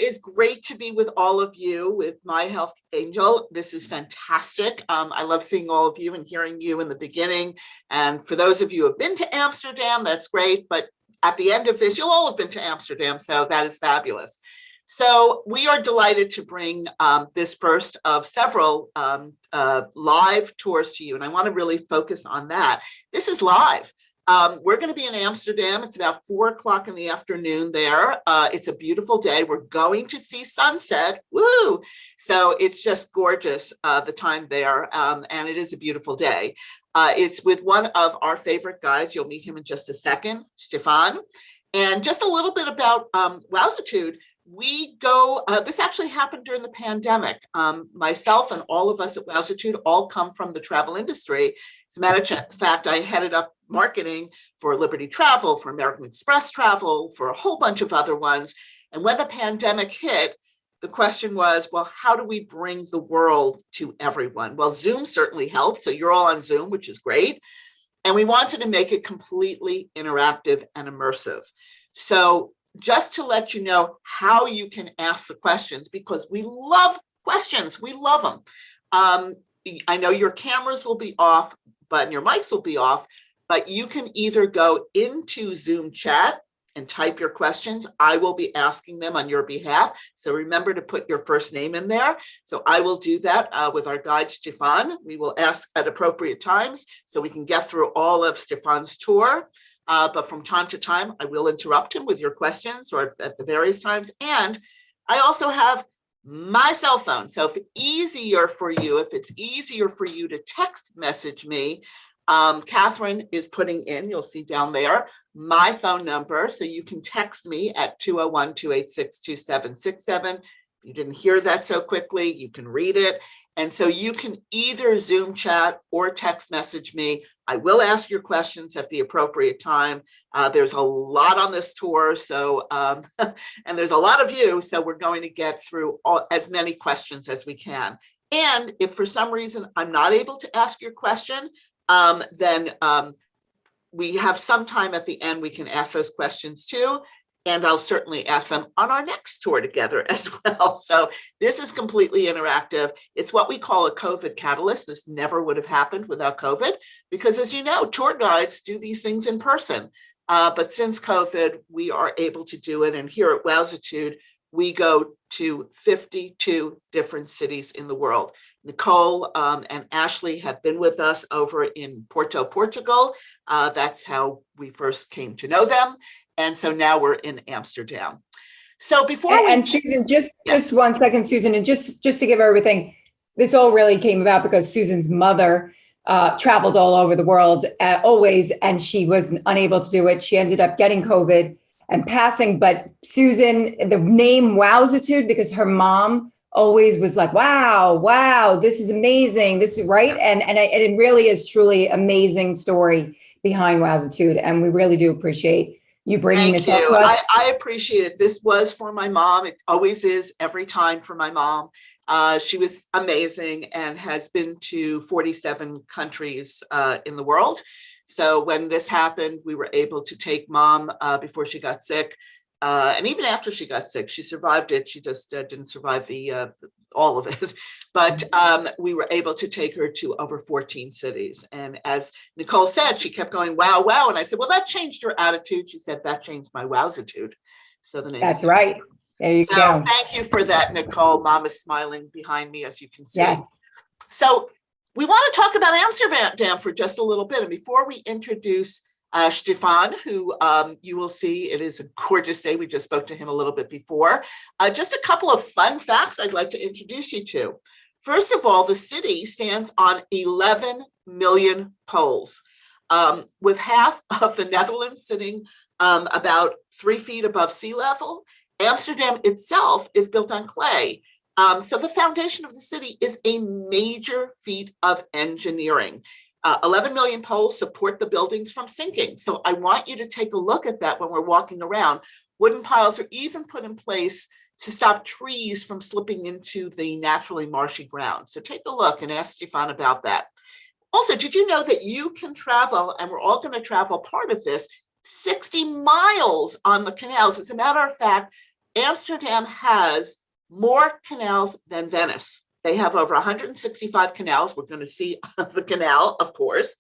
is great to be with all of you with My Health Angel. This is fantastic. I love seeing all of you and hearing you in the beginning. And for those of you who have been to Amsterdam, that's great. But at the end of this, you'll all have been to Amsterdam. So that is fabulous. So we are delighted to bring this first of several live tours to you. And I want to really focus on that. This is live. We're going to be in Amsterdam. It's about 4 o'clock in the afternoon there. It's a beautiful day. We're going to see sunset. Woo! So it's just gorgeous, the time there. And it is a beautiful day. It's with one of our favorite guys. You'll meet him in just a second, Stefan. And just a little bit about Wowztitude. We go, this actually happened during the pandemic. Myself and all of us at Wowztitude all come from the travel industry. As a matter of fact, I headed up marketing for Liberty Travel, for American Express Travel, for a whole bunch of other ones. And when the pandemic hit, the question was, well, how do we bring the world to everyone? Well, Zoom certainly helped. So you're all on Zoom, which is great. And we wanted to make it completely interactive and immersive. So just to let you know how you can ask the questions, because we love questions. We love them. I know your cameras will be off, but your mics will be off, but you can either go into Zoom chat and type your questions. I will be asking them on your behalf. So remember to put your first name in there. So I will do that with our guide, Stefan. We will ask at appropriate times so we can get through all of Stefan's tour. But from time to time, I will interrupt him with your questions or at the various times. And I also have my cell phone. So if it's easier for you to text message me, Catherine is putting in, you'll see down there, my phone number. So you can text me at 201-286-2767. If you didn't hear that so quickly, you can read it. And so you can either Zoom chat or text message me. I will ask your questions at the appropriate time. There's a lot on this tour, so and there's a lot of you, so we're going to get through as many questions as we can. And if for some reason I'm not able to ask your question, then we have some time at the end we can ask those questions too. And I'll certainly ask them on our next tour together as well. So this is completely interactive. It's what we call a COVID catalyst. This never would have happened without COVID, because as you know, tour guides do these things in person. But since COVID, we are able to do it. And here at Wowztitude, we go to 52 different cities in the world. Nicole and Ashley have been with us over in Porto, Portugal. That's how we first came to know them. And so now we're in Amsterdam. So before Susan, just 1 second, Susan, and just to give everything, this all really came about because Susan's mother traveled all over the world always, and she was unable to do it. She ended up getting COVID and passing. But Susan, the name Wowztitude, because her mom always was like, wow, this is amazing. This is right. And it really is truly amazing story behind Wowztitude. And we really do appreciate you bringing this up to us. I appreciate it. This was for my mom. It always is every time for my mom. She was amazing and has been to 47 countries in the world. So when this happened, we were able to take mom before she got sick. And even after she got sick, she survived it. She just didn't survive all of it. But we were able to take her to over 14 cities. And as Nicole said, she kept going, wow, wow. And I said, well, that changed her attitude. She said, that changed my Wowztitude. So the name. That's right. There you go. Thank you for that, Nicole. Mom is smiling behind me, as you can see. Yes. So we want to talk about Amsterdam for just a little bit. And before we introduce Stefan, who you will see, it is a gorgeous day. We just spoke to him a little bit before. Just a couple of fun facts I'd like to introduce you to. First of all, the city stands on 11 million poles, with half of the Netherlands sitting about 3 feet above sea level. Amsterdam itself is built on clay. So the foundation of the city is a major feat of engineering. 11 million poles support the buildings from sinking. So I want you to take a look at that when we're walking around. Wooden piles are even put in place to stop trees from slipping into the naturally marshy ground. So take a look and ask Stefan about that. Also, did you know that you can travel, and we're all going to travel part of this, 60 miles on the canals? As a matter of fact, Amsterdam has more canals than Venice. They have over 165 canals. We're going to see the canal, of course.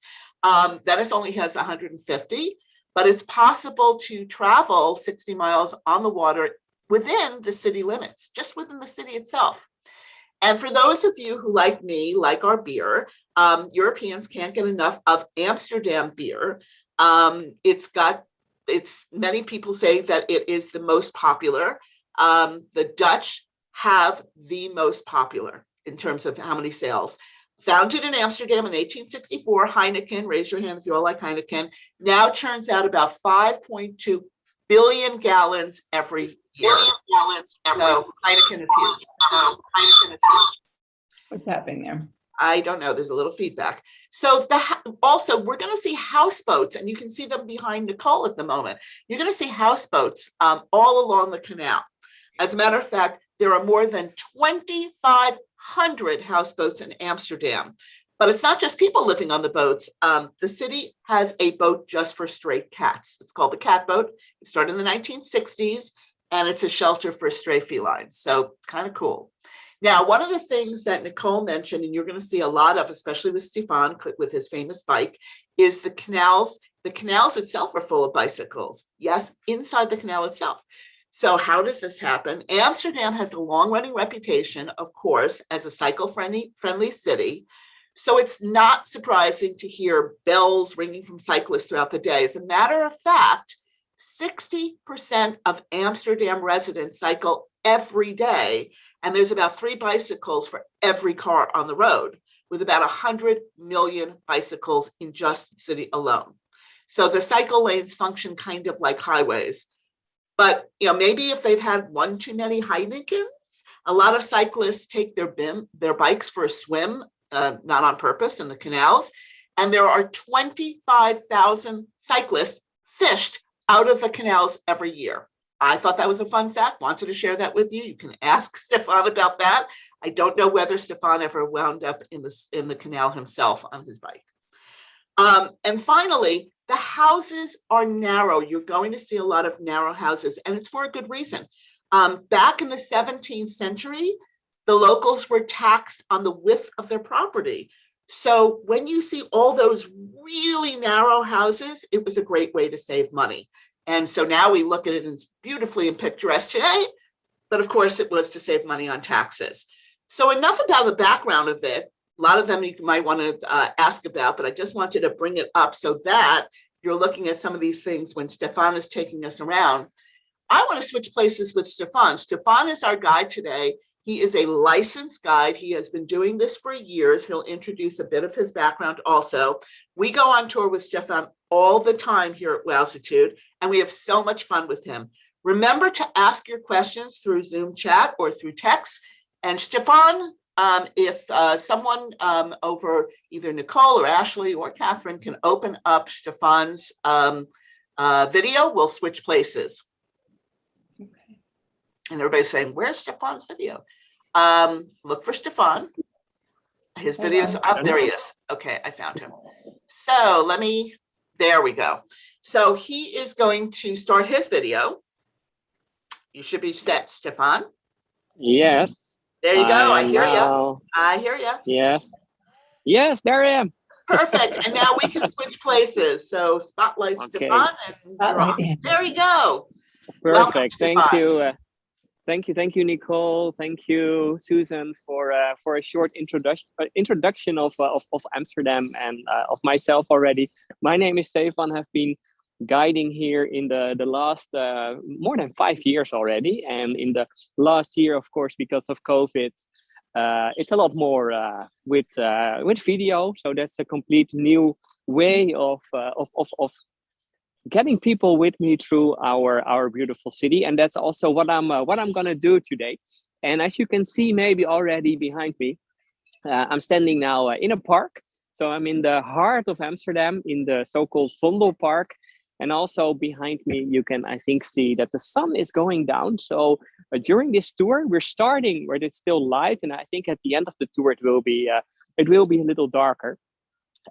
Venice only has 150, but it's possible to travel 60 miles on the water within the city limits, just within the city itself. And for those of you who, like me, like our beer, Europeans can't get enough of Amsterdam beer. Many people say that it is the most popular. The Dutch have the most popular in terms of how many sales. Founded in Amsterdam in 1864, Heineken, raise your hand if you all like Heineken, now churns out about 5.2 billion gallons every year. So Heineken is huge. What's happening there? I don't know. There's a little feedback. So also, we're going to see houseboats, and you can see them behind Nicole at the moment. You're going to see houseboats all along the canal. As a matter of fact, there are more than 2,500 houseboats in Amsterdam. But it's not just people living on the boats. The city has a boat just for stray cats. It's called the Cat Boat. It started in the 1960s, and it's a shelter for stray felines. So kind of cool. Now, one of the things that Nicole mentioned, and you're going to see a lot of, especially with Stefan, with his famous bike, is the canals. The canals itself are full of bicycles. Yes, inside the canal itself. So how does this happen? Amsterdam has a long-running reputation, of course, as a cycle-friendly city. So it's not surprising to hear bells ringing from cyclists throughout the day. As a matter of fact, 60% of Amsterdam residents cycle every day, and there's about 3 bicycles for every car on the road, with about 100 million bicycles in just the city alone. So the cycle lanes function kind of like highways. But maybe if they've had one too many Heinekens, a lot of cyclists take their bikes for a swim, not on purpose, in the canals. And there are 25,000 cyclists fished out of the canals every year. I thought that was a fun fact, wanted to share that with you. You can ask Stefan about that. I don't know whether Stefan ever wound up in the canal himself on his bike. And finally, the houses are narrow. You're going to see a lot of narrow houses, and it's for a good reason. Back in the 17th century, the locals were taxed on the width of their property. So when you see all those really narrow houses, it was a great way to save money. And so now we look at it and it's beautifully and picturesque today, but of course it was to save money on taxes. So enough about the background of it. A lot of them you might want to ask about, but I just wanted to bring it up so that you're looking at some of these things when Stefan is taking us around. I want to switch places with Stefan. Stefan is our guide today. He is a licensed guide. He has been doing this for years. He'll introduce a bit of his background also. We go on tour with Stefan all the time here at Wowztitude, and we have so much fun with him. Remember to ask your questions through Zoom chat or through text. And Stefan, if someone over either Nicole or Ashley or Catherine can open up Stefan's video, we'll switch places. Okay. And everybody's saying, where's Stefan's video? Look for Stefan. His video's up. There he is. Okay, I found him. So there we go. So he is going to start his video. You should be set, Stefan. Yes. There you go. I hear you. I hear you. Yes. Yes, there I am. Perfect. And now we can switch places. So spotlight Stefan, and you're on. There you go. Perfect. Thank you. Thank you, Nicole. Thank you, Susan, for a short introduction of Amsterdam and of myself already. My name is Stefan. I've been guiding here in the last more than 5 years already, and in the last year, of course, because of COVID, it's a lot more with video. So that's a complete new way of getting people with me through our beautiful city, and that's also what I'm gonna do today. And as you can see, maybe already behind me, I'm standing now in a park. So I'm in the heart of Amsterdam, in the so-called Vondel Park, and also behind me you can, I think, see that the sun is going down. So during this tour, we're starting where it's still light, and I think at the end of the tour it will be a little darker.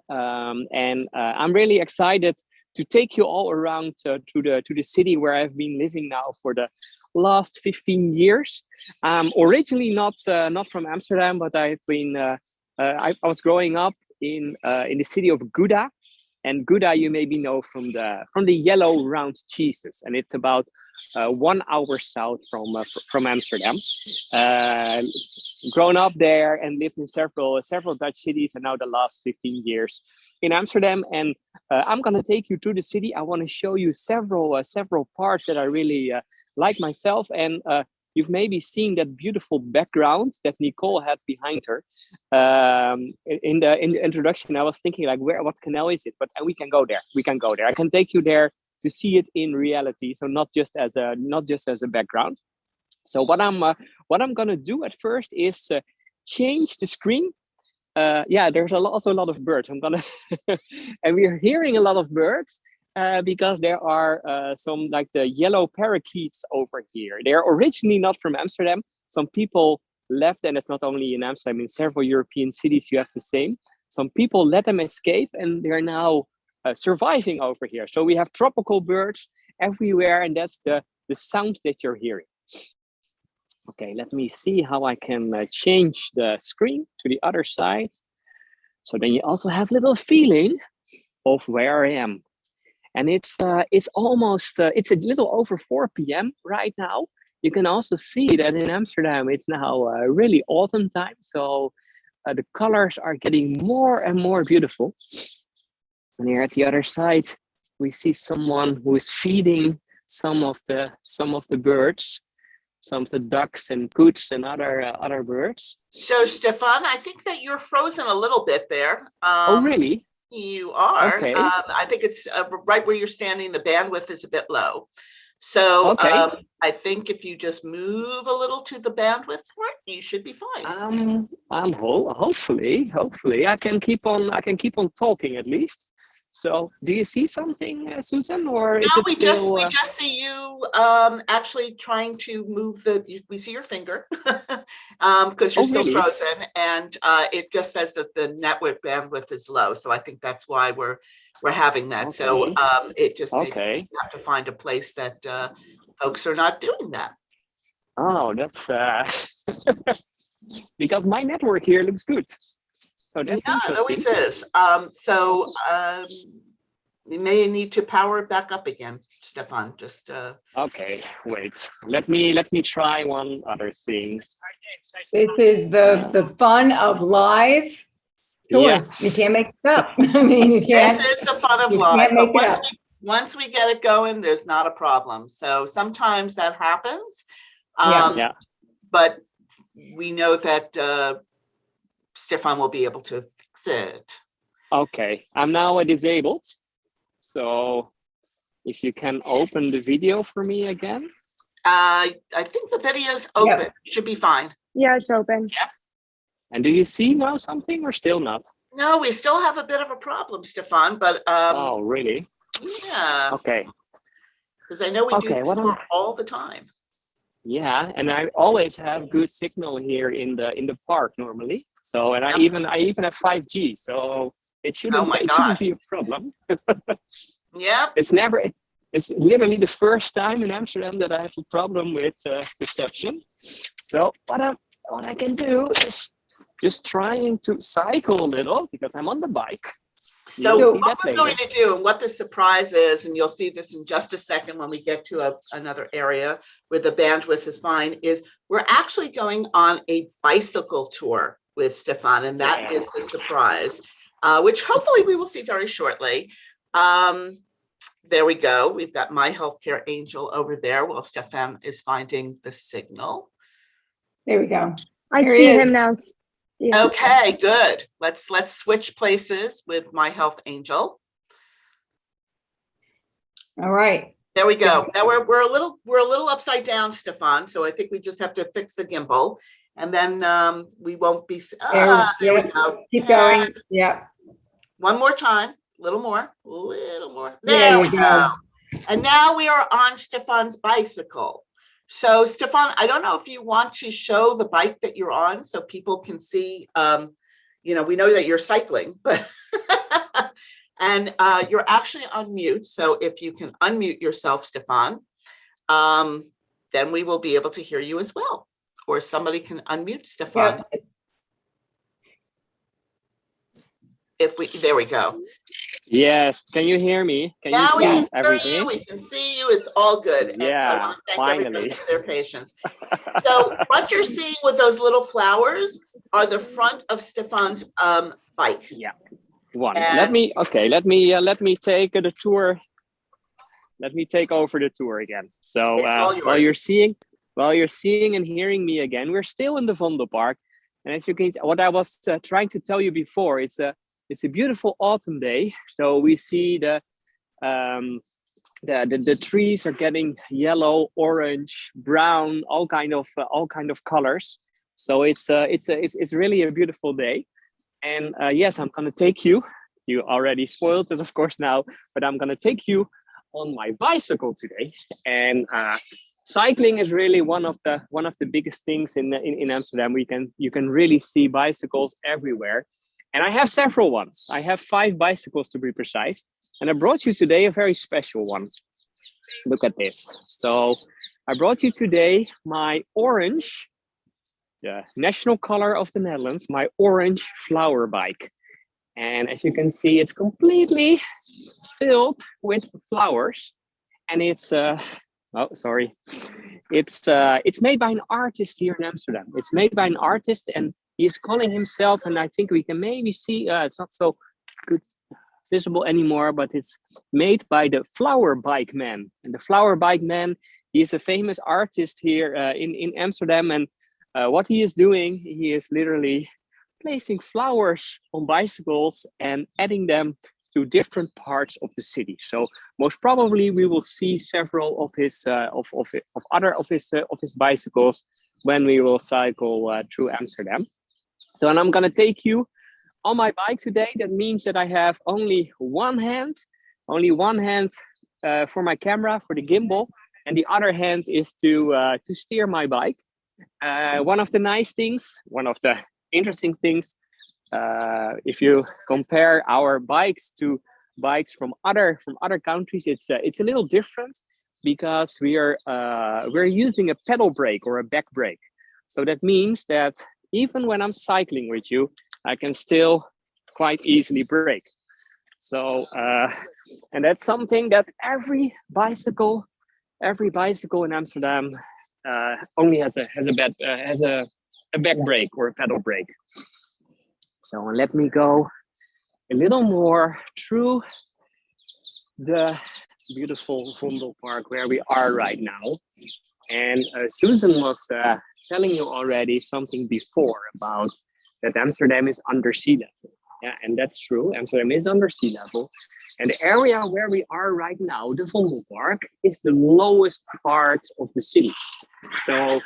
And I'm really excited to take you all around to the city where I've been living now for the last 15 years. Originally not from Amsterdam, but I've been I was growing up in the city of Gouda, and Gouda you maybe know from the yellow round cheeses, and it's about 1 hour south from Amsterdam. Grown up there and lived in several Dutch cities, and now the last 15 years in Amsterdam. And I'm gonna take you through the city. I want to show you several parts that I really like myself. And you've maybe seen that beautiful background that Nicole had behind her. In the introduction, I was thinking like, what canal is it? But we can go there. We can go there. I can take you there to see it in reality. So not just as a background. So what I'm gonna do at first is change the screen. Yeah, there's also a lot of birds. I'm gonna, and we're hearing a lot of birds because there are some like the yellow parakeets over here. They're originally not from Amsterdam. Some people left, and it's not only in Amsterdam. In several European cities, you have the same. Some people let them escape, and they're now surviving over here. So we have tropical birds everywhere, and that's the sound that you're hearing. Okay, let me see how I can change the screen to the other side. So then you also have a little feeling of where I am. And it's almost, it's a little over 4 p.m. right now. You can also see that in Amsterdam, it's now really autumn time. So the colors are getting more and more beautiful. And here at the other side, we see someone who is feeding some of the birds. Some of the ducks and coots and other birds. So Stefan, I think that you're frozen a little bit there. Oh, really? You are. Okay. I think it's right where you're standing. The bandwidth is a bit low. So okay. I think if you just move a little to the bandwidth part, you should be fine. Hopefully I can keep on talking at least. So do you see something, Susan, or is it still? We just see you actually trying to move we see your finger because you're still frozen, and it just says that the network bandwidth is low. So I think that's why we're having that. Okay. So it just you have to find a place that folks are not doing that. Oh, that's because my network here looks good. So that's interesting. It always is. We may need to power it back up again, Stefan. Just okay, wait. Let me try one other thing. This is the fun of live tours. Yeah. You can't make it up. I mean, you can't. This is the fun of live. But once we get it going, there's not a problem. So sometimes that happens. But we know that Stefan will be able to fix it. Okay, I'm now disabled. So if you can open the video for me again. I think the video's open. Yep. Should be fine. Yeah, it's open. Yeah. And do you see now something or still not? No, we still have a bit of a problem, Stefan, but oh, really? Yeah. Okay. Because I know we do this all the time. Yeah, and I always have good signal here in the park normally. So, and I even have 5G, so it shouldn't be a problem. Yeah. It's literally the first time in Amsterdam that I have a problem with reception. So what I can do is just trying to cycle a little because I'm on the bike. So what we're going to do, and what the surprise is, and you'll see this in just a second when we get to another area where the bandwidth is fine, is we're actually going on a bicycle tour with Stefan, and that is the surprise, which hopefully we will see very shortly. There we go. We've got my healthcare angel over there while Stefan is finding the signal. There we go. I see him now. Yeah. Okay, good. Let's switch places with my health angel. All right. There we go. Now we're a little upside down, Stefan. So I think we just have to fix the gimbal, and then we won't be. There we go. Keep going. Yeah. One more time. A little more. There we go. And now we are on Stefan's bicycle. So Stefan, I don't know if you want to show the bike that you're on so people can see, we know that you're cycling, but and you're actually on mute. So if you can unmute yourself, Stefan, then we will be able to hear you as well. Or somebody can unmute Stefan. Yeah. There we go. Yes, can you hear me? Can you Now we see can hear everything? you, we can see you, it's all good. And so I Yeah, want to thank everybody finally. for their patience. So what you're seeing with those little flowers are the front of Stefan's bike. Yeah, one. And- Let me take the tour. Let me take over the tour again. So It's all while yours. you're seeing and hearing me again, we're still in the Vondelpark. And as you can see, what I was trying to tell you before, it's a beautiful autumn day. So we see the trees are getting yellow, orange, brown, all kind of colors. So it's really a beautiful day. And yes, I'm gonna take you. You already spoiled it, of course, now, but I'm gonna take you on my bicycle today. And cycling is really one of the biggest things in Amsterdam. You can really see bicycles everywhere, and I have several ones. I have 5 bicycles to be precise, and I brought you today a very special one. Look at this. So I brought you today my orange, the national color of the Netherlands, my orange flower bike. And as you can see, it's completely filled with flowers, and it's it's made by an artist here in Amsterdam. It's made by an artist, and he's calling himself, and I think we can maybe see it's not so good visible anymore, but it's made by the Flower Bike Man. And the Flower Bike Man, he is a famous artist here in Amsterdam, and what he is doing, he is literally placing flowers on bicycles and adding them to different parts of the city. So most probably we will see several of his of his bicycles when we will cycle through Amsterdam. So, and I'm gonna take you on my bike today. That means that I have only one hand for my camera, for the gimbal, and the other hand is to steer my bike. One of the nice things, one of the interesting things, if you compare our bikes to bikes from other countries, it's a little different because we're using a pedal brake or a back brake. So that means that even when I'm cycling with you, I can still quite easily brake. So and that's something that every bicycle in Amsterdam only has a back brake or a pedal brake. So let me go a little more through the beautiful Vondelpark where we are right now. And Susan was telling you already something before about that Amsterdam is under sea level. Yeah, and that's true. Amsterdam is under sea level. And the area where we are right now, the Vondelpark, is the lowest part of the city. So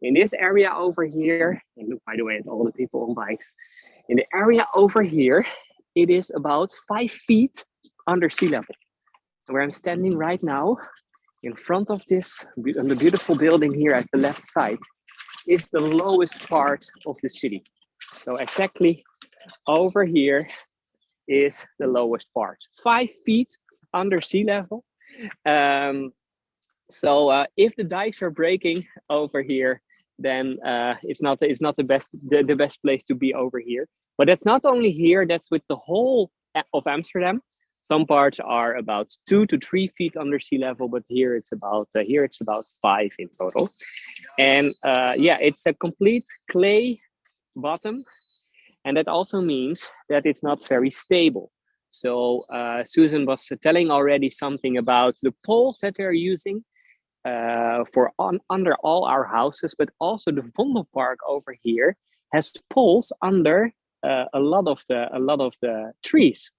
in this area over here, and look, by the way, at all the people on bikes, in the area over here, it is about 5 feet under sea level. Where I'm standing right now, in front of this, on the beautiful building here at the left side, is the lowest part of the city. So exactly over here is the lowest part, 5 feet under sea level. So if the dikes are breaking over here, then it's not the best place to be over here. But that's not only here, that's with the whole of Amsterdam. Some parts are about 2 to 3 feet under sea level, but here it's about 5 in total. And yeah, it's a complete clay bottom, and that also means that it's not very stable. So Susan was telling already something about the poles that they're using under all our houses, but also the Vondelpark over here has poles under a lot of the trees.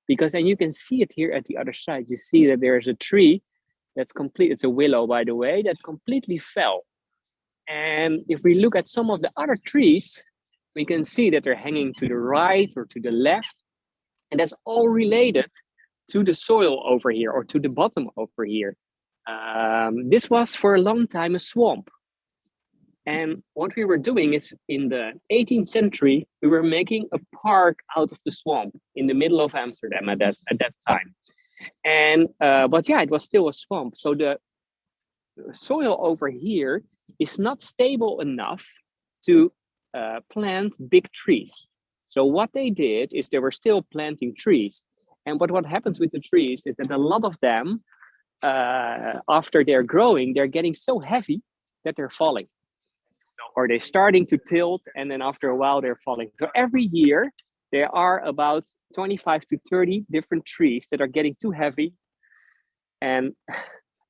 Because, and you can see it here at the other side, you see that there's a tree that's complete, it's a willow, by the way, that completely fell. And if we look at some of the other trees, we can see that they're hanging to the right or to the left. And that's all related to the soil over here or to the bottom over here. This was for a long time a swamp. And what we were doing is in the 18th century, we were making a park out of the swamp in the middle of Amsterdam at that time. And but yeah, it was still a swamp. So the soil over here is not stable enough to plant big trees. So what they did is they were still planting trees. And what happens with the trees is that a lot of them, after they're growing, they're getting so heavy that they're falling. Or they're starting to tilt, and then after a while they're falling. So every year there are about 25 to 30 different trees that are getting too heavy and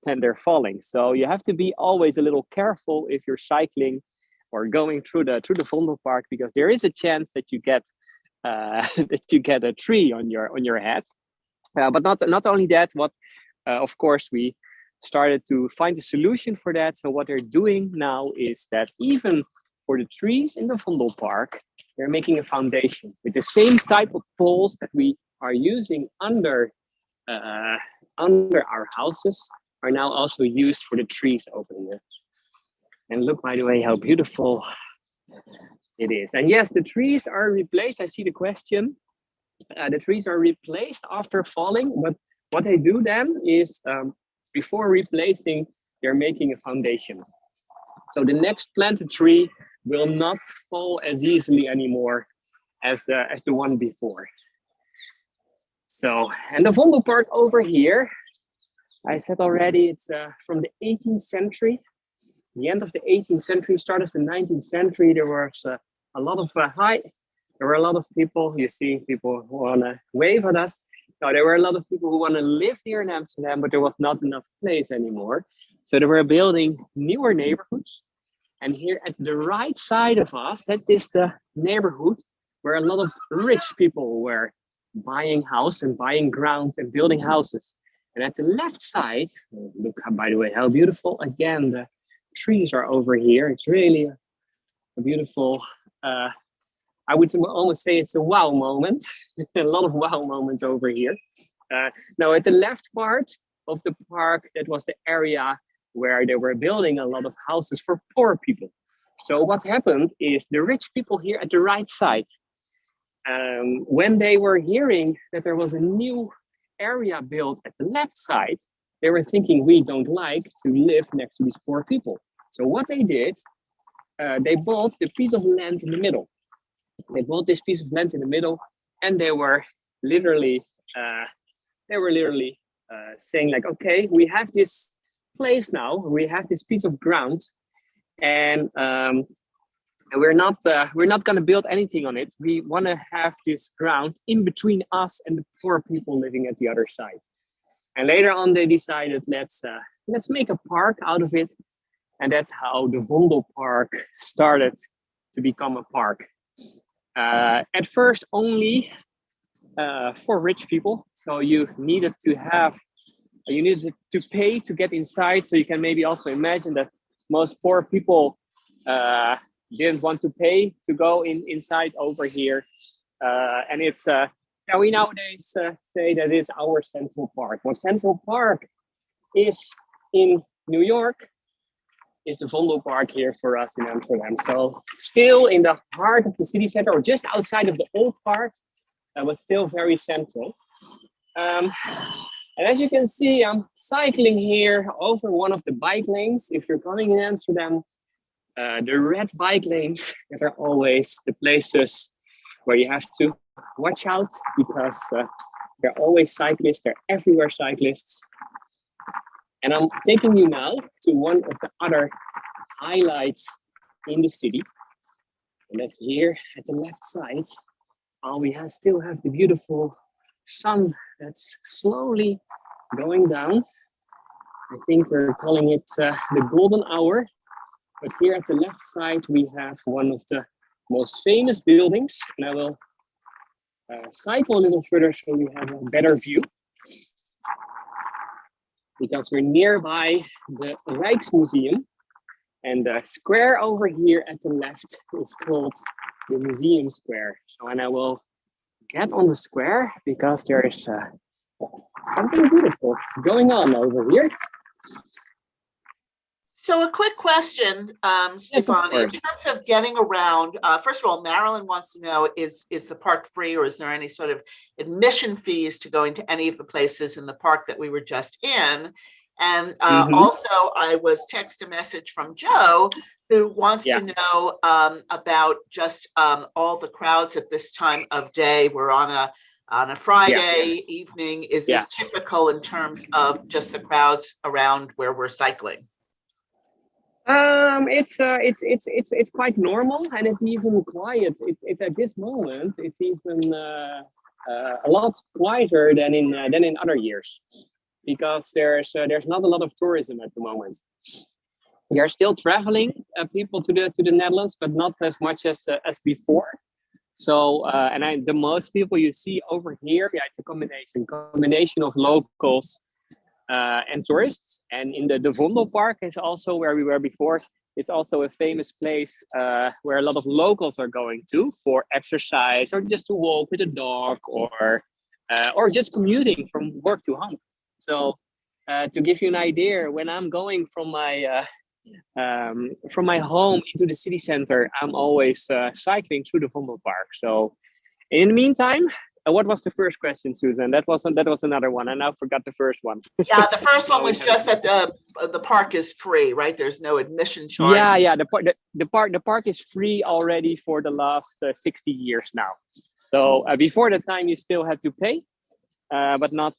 then they're falling. So you have to be always a little careful if you're cycling or going through the Vondelpark, because there is a chance that you get a tree on your head. But not only that, of course we started to find a solution for that. So what they're doing now is that even for the trees in the Vondelpark, they're making a foundation with the same type of poles that we are using under our houses are now also used for the trees over here. And look, by the way, how beautiful it is. And yes, the trees are replaced. I see the question. The trees are replaced after falling, but what they do then is before replacing, they're making a foundation. So the next planted tree will not fall as easily anymore as the one before. So, and the Vondelpark over here, I said already, it's from the 18th century. The end of the 18th century, start of the 19th century, there was a lot of there were a lot of people. You see people who want to wave at us. No, there were a lot of people who want to live here in Amsterdam, but there was not enough place anymore. So they were building newer neighborhoods. And here at the right side of us, that is the neighborhood where a lot of rich people were buying house and buying ground and building houses. And at the left side, look, by the way, how beautiful. Again, the trees are over here. It's really a beautiful, I would almost say it's a wow moment. A lot of wow moments over here. Now at the left part of the park, that was the area where they were building a lot of houses for poor people. So what happened is the rich people here at the right side, when they were hearing that there was a new area built at the left side, they were thinking, we don't like to live next to these poor people. So what they did, they bought the piece of land in the middle. They bought this piece of land in the middle, and they were literally saying like, okay, we have this place now, we have this piece of ground, and we're not going to build anything on it. We want to have this ground in between us and the poor people living at the other side. And later on, they decided let's make a park out of it, and that's how the Vondelpark started to become a park. At first, only for rich people. So you needed to pay to get inside. So you can maybe also imagine that most poor people didn't want to pay to go inside over here. And it's we nowadays say that it's our Central Park. What Central Park is in New York is the Vondelpark here for us in Amsterdam. So still in the heart of the city center, or just outside of the old part, but still very central. And as you can see, I'm cycling here over one of the bike lanes. If you're coming in Amsterdam, the red bike lanes that are always the places where you have to watch out, because there are always cyclists, there are everywhere cyclists. And I'm taking you now to one of the other highlights in the city. And that's here at the left side. We still have the beautiful sun that's slowly going down. I think we're calling it the golden hour. But here at the left side, we have one of the most famous buildings. And I will cycle a little further so we have a better view. Because we're nearby the Rijksmuseum, and the square over here at the left is called the Museum Square. So, and I will get on the square because there is something beautiful going on over here. So a quick question, Stefan, in terms of getting around, first of all, Marilyn wants to know, is the park free, or is there any sort of admission fees to going to any of the places in the park that we were just in? And Mhm. also, I was text a message from Joe, who wants Yeah. to know about just all the crowds at this time of day. We're on a Friday evening. Is Yeah. this typical in terms of just the crowds around where we're cycling? It's quite normal, and it's even quiet. It's at this moment. It's even a lot quieter than in other years, because there's not a lot of tourism at the moment. There are still traveling people to the Netherlands, but not as much as before. So the most people you see over here, yeah, it's a combination of locals and tourists. And in the Vondelpark is also where we were before. It's also a famous place where a lot of locals are going to for exercise, or just to walk with a dog, or just commuting from work to home. So to give you an idea, when I'm going from my home into the city center, I'm always cycling through the Vondelpark. So in the meantime, what was the first question, Susan? That was another one. I now forgot the first one. Yeah, the first one was just that the park is free, right? There's no admission charge. Yeah. The park is free already for the last 60 years now. So before the time you still had to pay, but not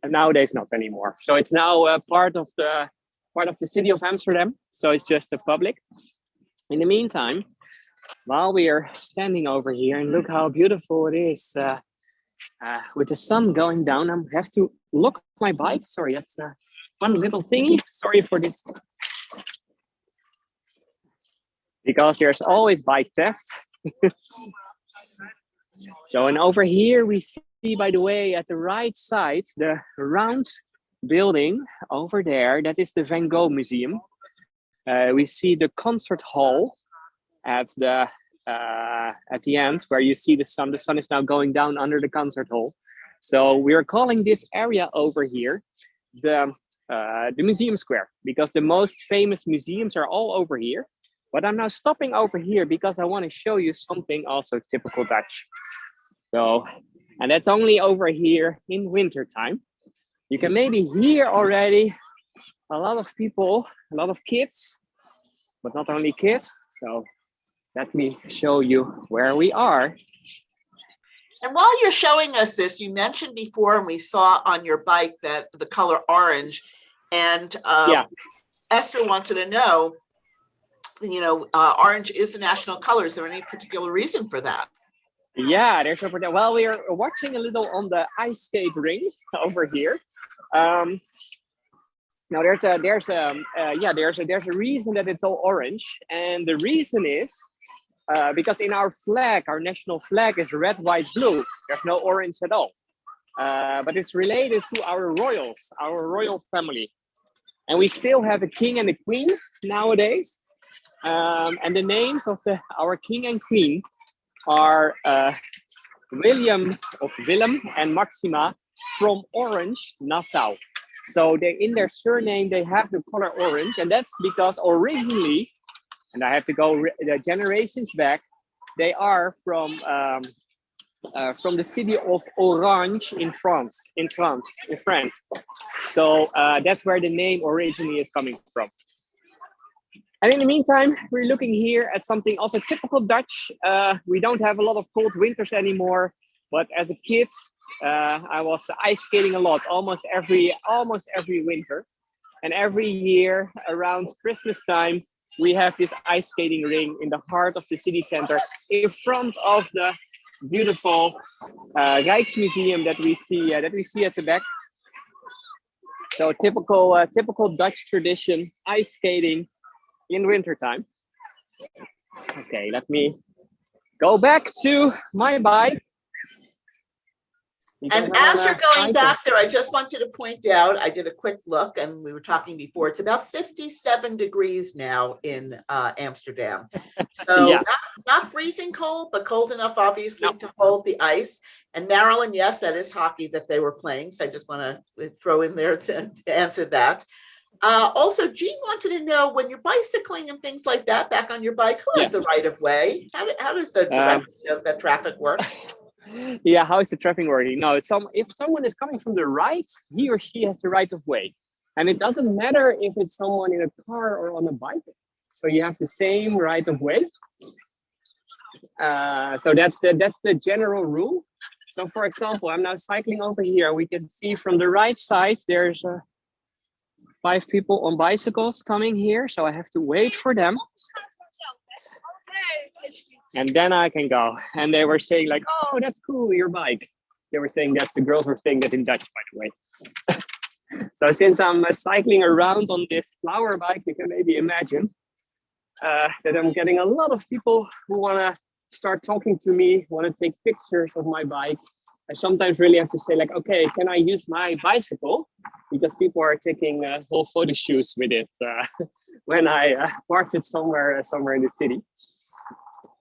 nowadays, not anymore. So it's now part of the city of Amsterdam. So it's just the public. In the meantime, while we are standing over here, and look how beautiful it is with the sun going down, I have to look at my bike. Sorry, that's one little thingy. Sorry for this. Because there's always bike theft. So, and over here we see, by the way, at the right side, the round building over there, that is the Van Gogh Museum. We see the concert hall at the end, where you see the sun. The sun is now going down under the concert hall. So we're calling this area over here the museum square, because the most famous museums are all over here. But I'm now stopping over here because I want to show you something also typical Dutch. So, and that's only over here in winter time. You can maybe hear already a lot of people, a lot of kids, but not only kids. So let me show you where we are. And while you're showing us this, you mentioned before, and we saw on your bike, that the color orange, and Esther wanted to know, orange is the national color. Is there any particular reason for that? Yeah, well, we are watching a little on the ice skate ring over here. Now there's a reason that it's all orange, and the reason is because in our flag, our national flag is red, white, blue. There's no orange at all, but it's related to our royals, our royal family, and we still have a king and a queen nowadays. And the names of our king and queen are Willem and Maxima from Orange, Nassau. So they, in their surname, they have the color orange, and that's because originally, and I have to go generations back, they are from the city of Orange in France. So that's where the name originally is coming from. And in the meantime, we're looking here at something also typical Dutch. We don't have a lot of cold winters anymore, but as a kid, I was ice skating a lot, almost every winter. And every year around Christmas time, we have this ice skating ring in the heart of the city center, in front of the beautiful Rijksmuseum that we see at the back. So typical Dutch tradition, ice skating in wintertime. Okay, let me go back to my bike. And as you're going back there, I just wanted to point out, I did a quick look, and we were talking before, it's about 57 degrees now in Amsterdam. So Yeah. not freezing cold, but cold enough, obviously, to hold the ice. And Maryland, yes, that is hockey that they were playing. So I just want to throw in there to answer that. Also, Jean wanted to know, when you're bicycling and things like that, back on your bike, who has the right of way? How does the direction of the traffic work? Yeah, how is the traffic working? No, if someone is coming from the right, he or she has the right of way. And it doesn't matter if it's someone in a car or on a bike. So you have the same right of way. So that's the general rule. So for example, I'm now cycling over here. We can see from the right side, there's 5 people on bicycles coming here. So I have to wait for them. And then I can go. And they were saying like, oh, that's cool, your bike. They were saying that, the girls were saying that in Dutch, by the way. So since I'm cycling around on this flower bike, you can maybe imagine that I'm getting a lot of people who want to start talking to me, want to take pictures of my bike. I sometimes really have to say like, okay, can I use my bicycle? Because people are taking whole photo shoots with it when I parked it somewhere in the city.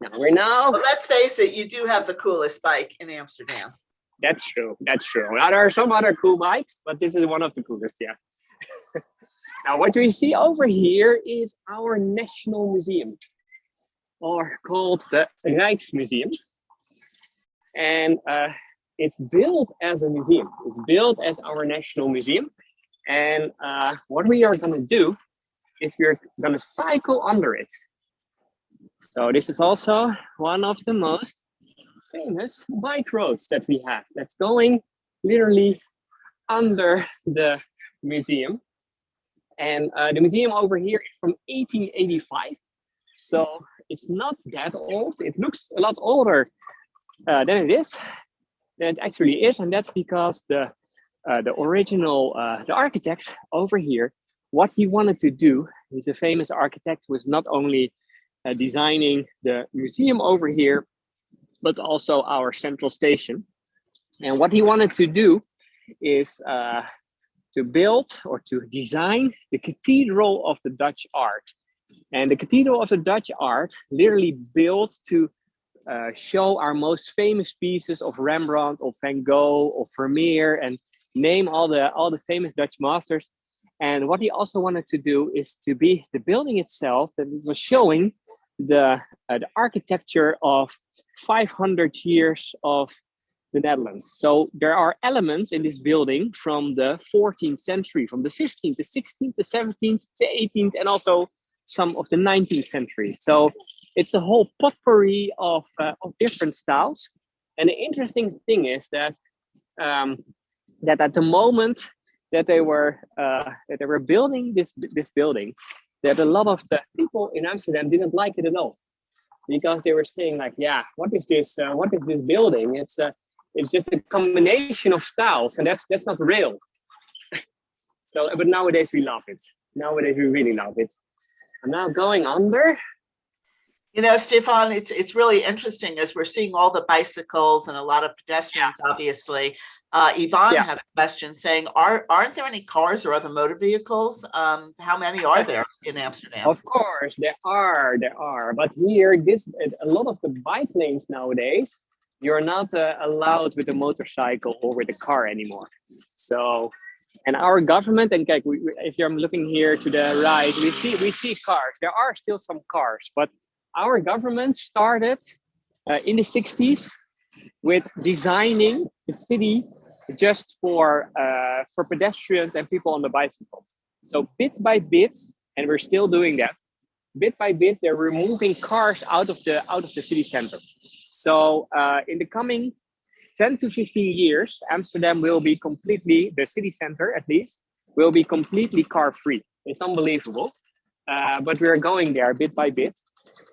Now, Well, let's face it, you do have the coolest bike in Amsterdam. That's true. Now, there are some other cool bikes, but this is one of the coolest, yeah. Now, what we see over here is our national museum, or called the Rijksmuseum. And it's built as a museum. It's built as our national museum. And what we are going to do is we're going to cycle under it. So this is also one of the most famous bike roads that we have. That's going literally under the museum. And the museum over here is from 1885. So it's not that old. It looks a lot older than it is. Than it actually is. And that's because the original, the architect over here, what he wanted to do, he's a famous architect who was not only designing the museum over here, but also our central station. And what he wanted to do is to build or to design the cathedral of the Dutch art. And the cathedral of the Dutch art literally built to show our most famous pieces of Rembrandt, of Van Gogh, of Vermeer, and name all the famous Dutch masters. And what he also wanted to do is to be the building itself that was showing the architecture of 500 years of the Netherlands. So there are elements in this building from the 14th century, from the 15th, the 16th, the 17th, the 18th, and also some of the 19th century. So it's a whole potpourri of different styles. And the interesting thing is that that at the moment that they were building this building, that a lot of the people in Amsterdam didn't like it at all, because they were saying like, yeah, what is this building? It's just a combination of styles, and that's not real. So, but nowadays we love it. Nowadays we really love it. I'm now going under. You know, Stefan, it's really interesting as we're seeing all the bicycles and a lot of pedestrians, obviously. Yvonne had a question saying, aren't there any cars or other motor vehicles? How many are there in Amsterdam? Of course, there are. But here, a lot of the bike lanes nowadays, you're not allowed with a motorcycle or with a car anymore. So, and our government, and if you're looking here to the right, we see cars. There are still some cars, but our government started in the 60s with designing the city just for pedestrians and people on the bicycles. So bit by bit, and we're still doing that. Bit by bit, they're removing cars out of the city center. So in the coming 10 to 15 years, Amsterdam will be completely, the city center at least, will be completely car free. It's unbelievable, but we're going there bit by bit.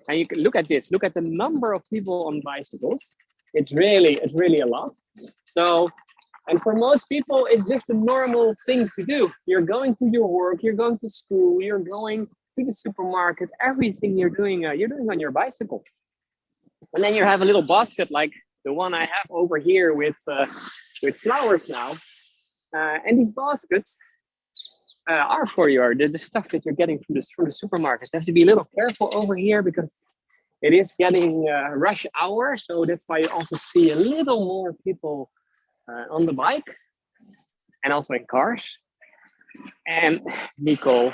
And you can look at this. Look at the number of people on bicycles. It's really a lot. So, and for most people, it's just a normal thing to do. You're going to your work. You're going to school. You're going to the supermarket. Everything you're doing on your bicycle. And then you have a little basket like the one I have over here with flowers now. And these baskets are for the stuff that you're getting from the supermarket. You have to be a little careful over here because it is getting rush hour. So that's why you also see a little more people on the bike and also in cars. And Nicole,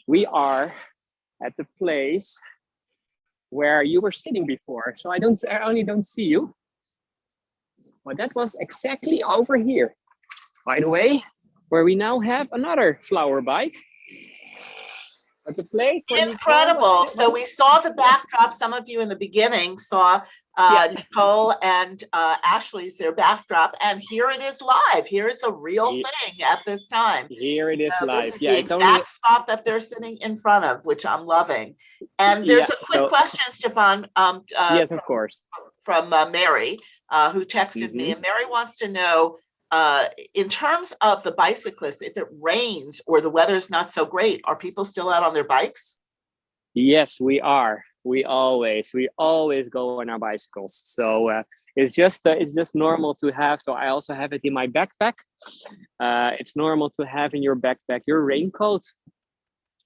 we are at the place where you were sitting before. So I only don't see you. But that was exactly over here. By the way, where we now have another flower bike. At the place where Nicole Incredible. was So we saw the backdrop. Some of you in the beginning saw Nicole and Ashley's their backdrop, and here it is live. Here is a real thing at this time. Here it is live. This is Yeah, the it's exact only spot that they're sitting in front of, which I'm loving. And there's a quick question, Stefan. Yes, of course. From Mary, who texted me, and Mary wants to know, in terms of the bicyclists, if it rains or the weather's not so great, are people still out on their bikes? Yes, we are. We always go on our bicycles. So it's just normal to have. So I also have it in my backpack. It's normal to have in your backpack your raincoat.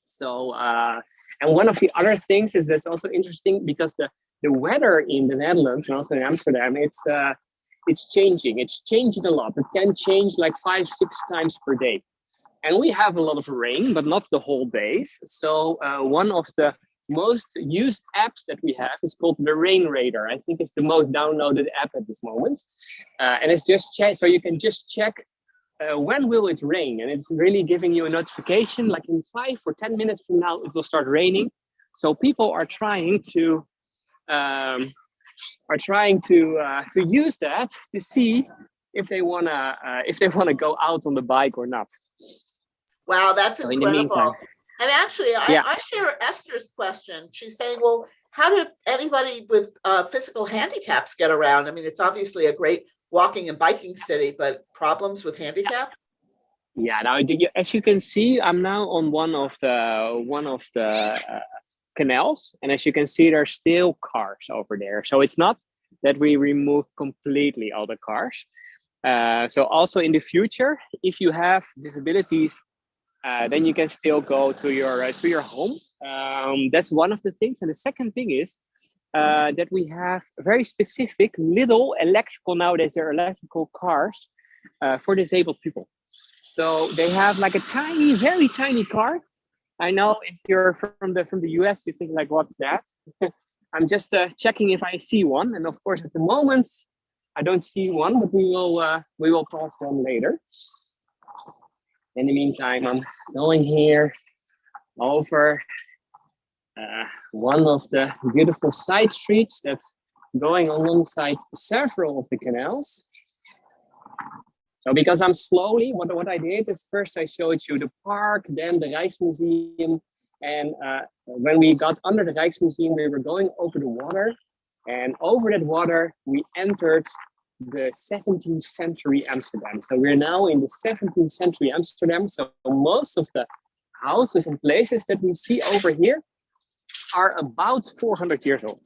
So and one of the other things is that's also interesting, because the weather in the Netherlands and also in Amsterdam, it's changing. It's changing a lot. It can change like 5-6 times per day. And we have a lot of rain, but not the whole days. So one of the most used apps that we have is called the Rain Radar. I think it's the most downloaded app at this moment. And it's just so you can just check when will it rain. And it's really giving you a notification, like in 5 or 10 minutes from now, it will start raining. So people are trying to use that to see if they wanna go out on the bike or not. Wow, that's so incredible. In the meantime, and actually, I share Esther's question. She's saying, well, how do anybody with physical handicaps get around? I mean, it's obviously a great walking and biking city, but problems with handicap? Yeah, now as you can see, I'm now on one of the canals, and as you can see, there's still cars over there. So it's not that we remove completely all the cars. So also in the future, if you have disabilities, then you can still go to your home. That's one of the things. And the second thing is that we have very specific little electrical, nowadays there are electrical cars for disabled people. So they have like a tiny, very tiny car. I know if you're from the US, you think like, what's that? I'm just checking if I see one. And of course, at the moment, I don't see one, but we will pass one later. In the meantime, I'm going here over one of the beautiful side streets that's going alongside several of the canals. So because I'm slowly, what I did is first I showed you the park, then the Rijksmuseum. And when we got under the Rijksmuseum, we were going over the water. And over that water, we entered the 17th century Amsterdam. So we're now in the 17th century Amsterdam. So most of the houses and places that we see over here are about 400 years old.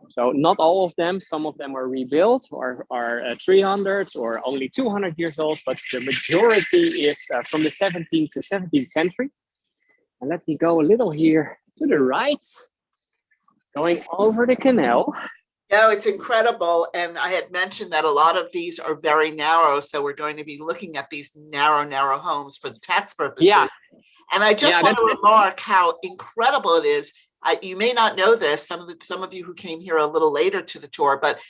So not all of them, some of them are rebuilt or are 300 or only 200 years old, but the majority is from the 17th to 17th century. And let me go a little here to the right, going over the canal. No, it's incredible. And I had mentioned that a lot of these are very narrow. So we're going to be looking at these narrow homes for the tax purposes. Yeah. And I just want to remark how incredible it is. You may not know this, some of you who came here a little later to the tour, but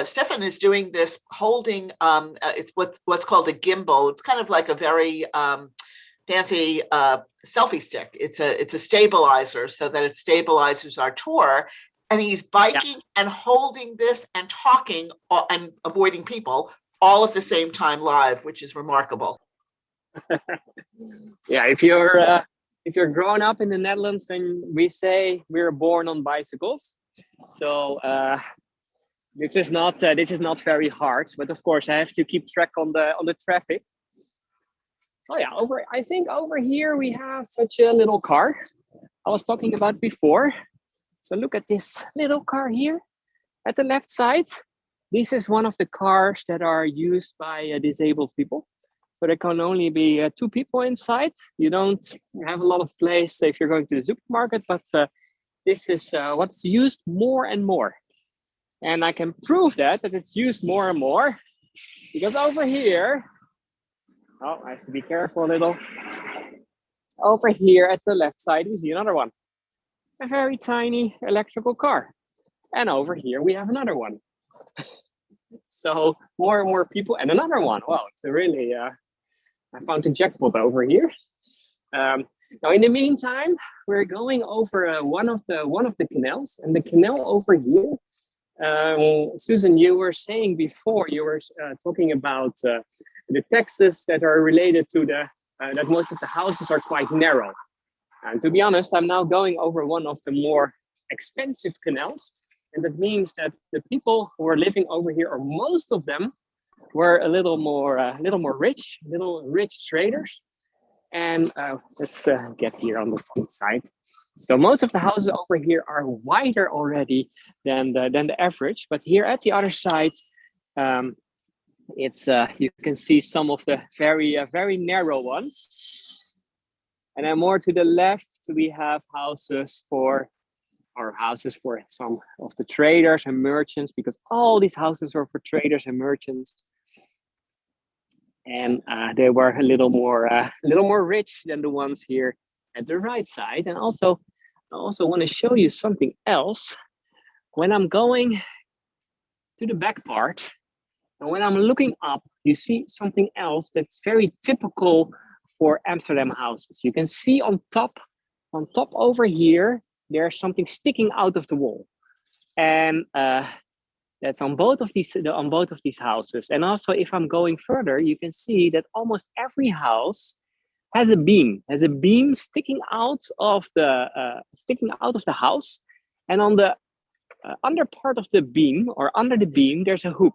Stefan is doing this holding it's what's called a gimbal. It's kind of like a very fancy selfie stick. It's a stabilizer so that it stabilizes our tour. And he's biking and holding this and talking and avoiding people all at the same time live, which is remarkable. Yeah, if you're grown up in the Netherlands, then we say we're born on bicycles. So this is not very hard, but of course I have to keep track on the traffic. Oh yeah, I think over here we have such a little car I was talking about before. So look at this little car here at the left side. This is one of the cars that are used by disabled people. So there can only be 2 people inside. You don't have a lot of place if you're going to the supermarket, but this is what's used more and more. And I can prove that it's used more and more because over here, oh, I have to be careful a little. Over here at the left side, we see another one. A very tiny electrical car. And over here we have another one. So more and more people, and another one. Wow, it's a really I found the jackpot over here. Now, in the meantime, we're going over one of the canals, and the canal over here. Susan, you were saying before, you were talking about the taxes that are related to that most of the houses are quite narrow. And to be honest, I'm now going over one of the more expensive canals, and that means that the people who are living over here, or most of them, were a little more rich, little rich traders. And let's get here on the front side. So most of the houses over here are wider already than the average, but here at the other side, it's you can see some of the very narrow ones. And then more to the left, we have houses for some of the traders and merchants, because all these houses were for traders and merchants. And they were a little more rich than the ones here at the right side. And also, I also want to show you something else. When I'm going to the back part, and when I'm looking up, you see something else that's very typical for Amsterdam houses. You can see on top over here, there's something sticking out of the wall, and that's on both of these houses. And also, if I'm going further, you can see that almost every house has a beam sticking out of the house, and on the under part of the beam, or under the beam, there's a hook,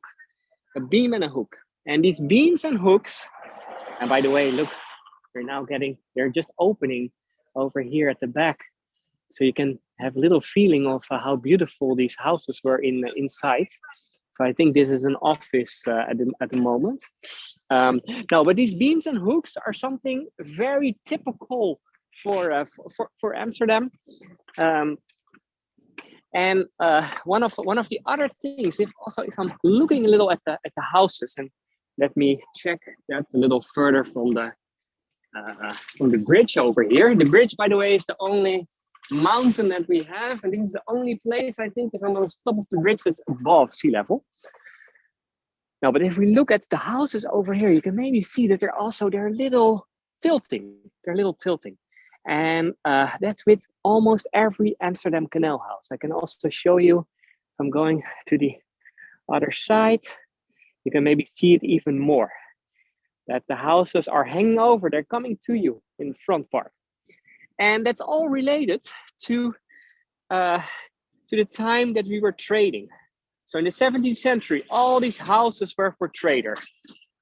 a beam and a hook. And these beams and hooks, and by the way, look, they're just opening over here at the back, so you can have a little feeling of how beautiful these houses were inside. So I think this is an office at the moment. No, but these beams and hooks are something very typical for Amsterdam. And one of the other things, if I'm looking a little at the houses, and let me check that a little further from the bridge over here. The bridge, by the way, is the only mountain that we have, and this is the only place, I think, if I'm on the top of the bridge, that's above sea level. Now, but if we look at the houses over here, you can maybe see that they're a little tilting. And that's with almost every Amsterdam canal house. I can also show you, if I'm going to the other side, you can maybe see it even more, that the houses are hanging over, they're coming to you in the front part. And that's all related to the time that we were trading. So in the 17th century, all these houses were for traders.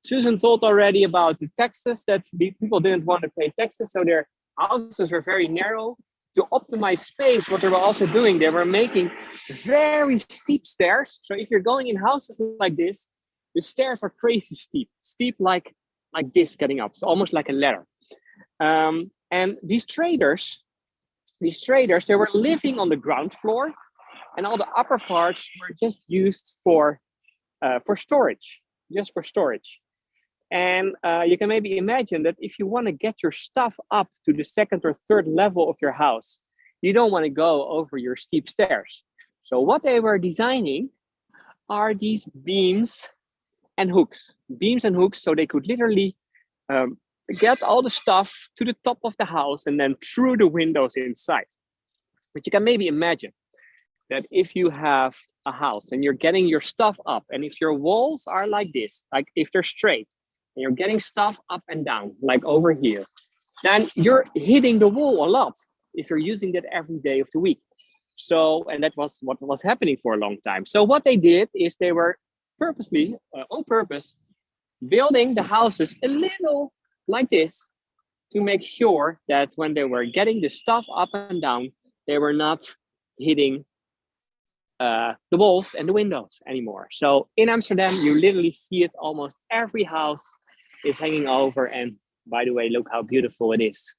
Susan told already about the taxes, that people didn't want to pay taxes, so their houses were very narrow. To optimize space, what they were also doing, they were making very steep stairs. So if you're going in houses like this, the stairs are crazy steep like this getting up. It's almost like a ladder. And these traders, they were living on the ground floor, and all the upper parts were just used for storage, just for storage. And you can maybe imagine that if you want to get your stuff up to the second or third level of your house, you don't want to go over your steep stairs. So what they were designing are these beams and hooks, so they could literally get all the stuff to the top of the house and then through the windows inside. But you can maybe imagine that if you have a house and you're getting your stuff up, and if your walls are like this, like if they're straight, and you're getting stuff up and down, like over here, then you're hitting the wall a lot if you're using that every day of the week. So, and that was what was happening for a long time. So what they did is they were purposely, on purpose, building the houses a little like this to make sure that when they were getting the stuff up and down, they were not hitting the walls and the windows anymore. So in Amsterdam, you literally see it. Almost every house is hanging over. And by the way, look how beautiful it is.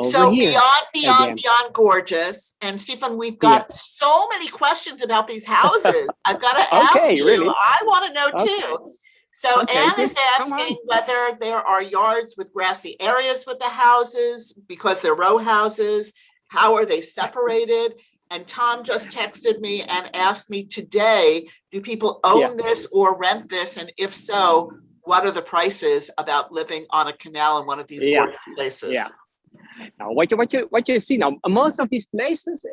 So beyond gorgeous. And Stefan, we've got so many questions about these houses. I've got to ask you. Really? I want to know too. So Anne is asking whether there are yards with grassy areas with the houses because they're row houses. How are they separated? And Tom just texted me and asked me today, do people own this or rent this? And if so, what are the prices about living on a canal in one of these Yeah. gorgeous places? Yeah. Now, what you see now, most of these places,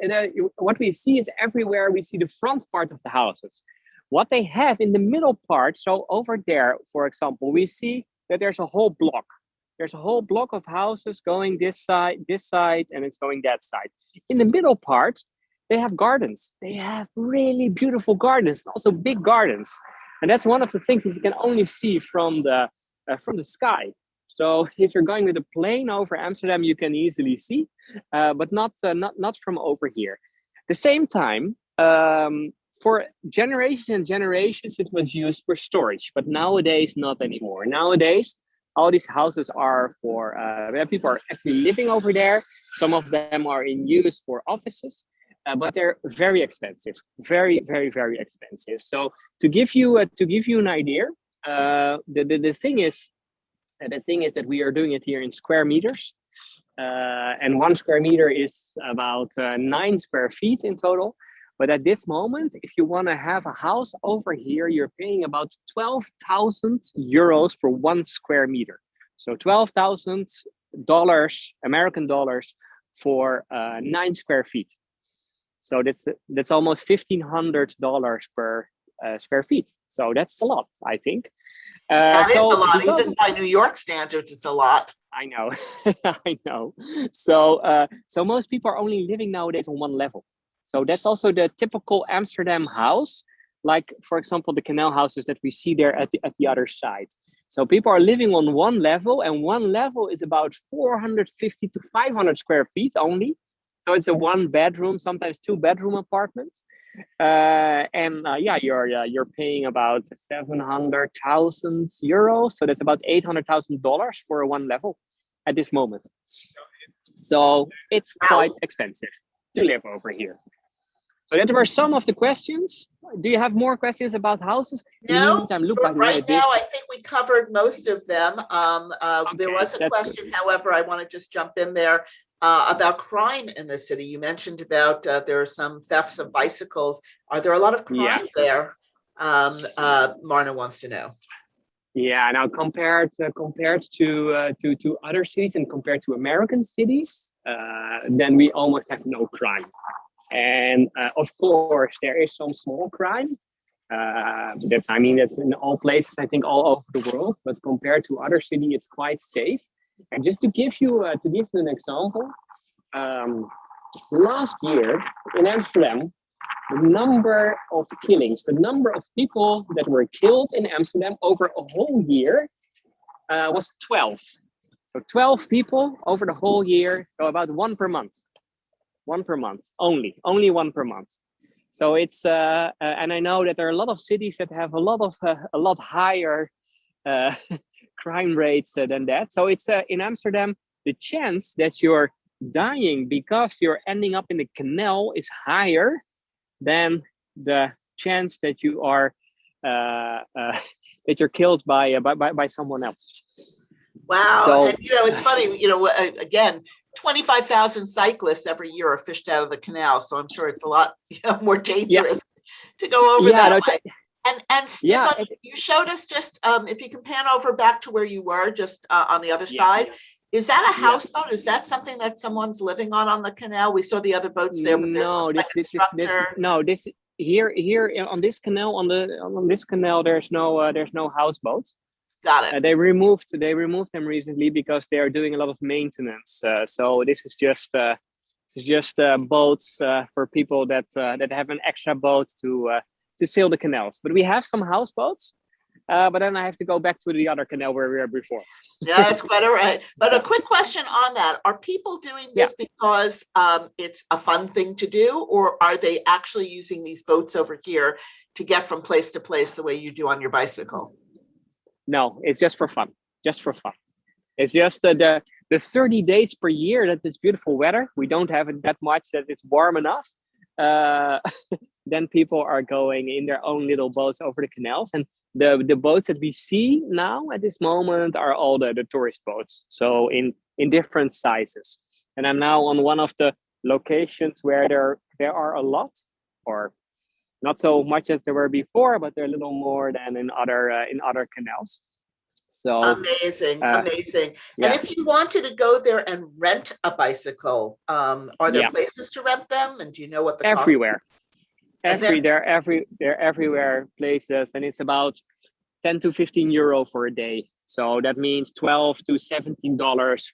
what we see is everywhere we see the front part of the houses. What they have in the middle part, so over there, for example, we see that there's a whole block. There's a whole block of houses going this side, and it's going that side. In the middle part, they have gardens. They have really beautiful gardens, also big gardens. And that's one of the things that you can only see from the sky. So if you're going with a plane over Amsterdam, you can easily see, but not from over here. At the same time, for generations and generations, it was used for storage, but nowadays not anymore. Nowadays, all these houses are for people are actually living over there. Some of them are in use for offices, but they're very expensive, very, very, very expensive. So to give you an idea, the thing is that we are doing it here in square meters, and 1 square meter is about 9 square feet in total. But at this moment, if you want to have a house over here, you're paying about 12,000 euros for 1 square meter. So $12,000, American dollars, for 9 square feet. So that's almost $1,500 per square feet. So that's a lot, I think. That is a lot. Even by New York standards, it's a lot. I know, I know. So most people are only living nowadays on one level. So that's also the typical Amsterdam house, like, for example, the canal houses that we see there at the other side. So people are living on one level, and one level is about 450 to 500 square feet only. So it's a 1 bedroom, sometimes 2 bedroom apartments. You're paying about 700,000 euros. So that's about $800,000 for a 1 level at this moment. So it's quite expensive to live over here. So that were some of the questions. Do you have more questions about houses? No, Look, by the way, right now I think we covered most of them. There was a question, good. however, I want to just jump in there about crime in the city. You mentioned about there are some thefts of bicycles. Are there a lot of crime there? Marna wants to know. Yeah, now compared to other cities and compared to American cities, then we almost have no crime. And of course, there is some small crime. That's in all places, I think, all over the world. But compared to other cities, it's quite safe. And just to give you an example, last year in Amsterdam, the number of killings, the number of people that were killed in Amsterdam over a whole year was 12. So 12 people over the whole year, so about 1 per month. 1 per month, only 1 per month. So it's and I know that there are a lot of cities that have a lot higher crime rates than that. So it's in Amsterdam, the chance that you're dying because you're ending up in the canal is higher than the chance that you are that you're killed by someone else. Wow. So, and it's funny, again, 25,000 cyclists every year are fished out of the canal. So I'm sure it's a lot more dangerous to go over that way. And Stefan, you showed us just, if you can pan over back to where you were, just on the other side. Is that a houseboat? Is that something that someone's living on the canal? We saw the other boats there, but this here on this canal, on this canal, there's no houseboats. Got it. They removed them recently because they are doing a lot of maintenance. So this is just boats for people that have an extra boat to sail the canals. But we have some houseboats. But then I have to go back to the other canal where we were before. Yeah, that's quite all right. But a quick question on that. Are people doing this because it's a fun thing to do, or are they actually using these boats over here to get from place to place the way you do on your bicycle? No, it's just for fun. Just for fun. It's just the 30 days per year that it's beautiful weather. We don't have it that much that it's warm enough. Then people are going in their own little boats over the canals. And the boats that we see now at this moment are all the tourist boats. So in different sizes. And I'm now on one of the locations where there are a lot, or not so much as there were before, but they're a little more than in other canals. So amazing, amazing. And yeah, if you wanted to go there and rent a bicycle, are there yeah, places to rent them? And do you know what the cost? everywhere. And then, They're everywhere places, and it's about 10 to 15 euro for a day. So that means 12 to $17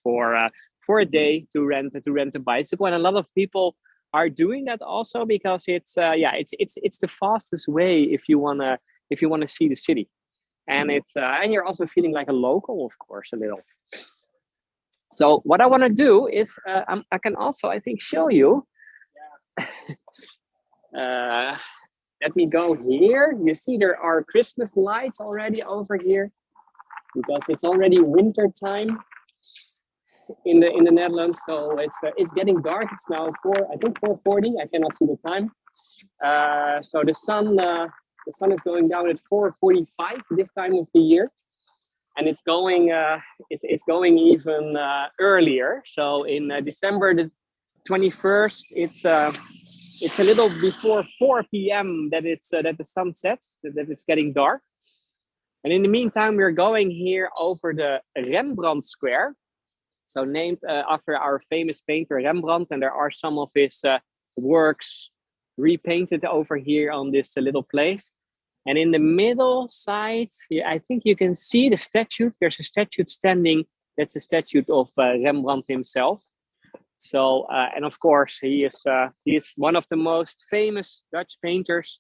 for a day to rent a bicycle. And a lot of people are doing that also because it's the fastest way if you wanna see the city, and it's and you're also feeling like a local, of course, a little. So what I want to do is I can also, I think, show you. Let me go here. You see there are Christmas lights already over here because it's already winter time in the Netherlands. So it's getting dark. It's now 4:40. I cannot see the time. So the sun is going down at 4:45 this time of the year, and it's going even earlier. So in December the 21st, it's a little before 4 p.m. that the sun sets, that it's getting dark. And in the meantime, we're going here over the Rembrandt Square, so named after our famous painter Rembrandt, and there are some of his works repainted over here on this little place. And in the middle side, I think you can see the statue. There's a statue standing. That's a statue of Rembrandt himself. So, and of course, he is one of the most famous Dutch painters,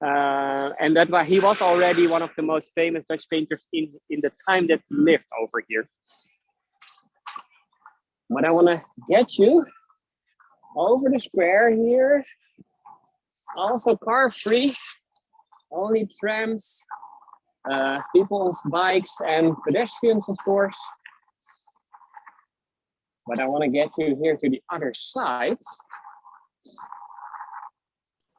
and that's why he was already one of the most famous Dutch painters in the time that he lived over here. But I want to get you over the square here. Also car free, only trams, people on bikes and pedestrians, of course. But I want to get you here to the other side.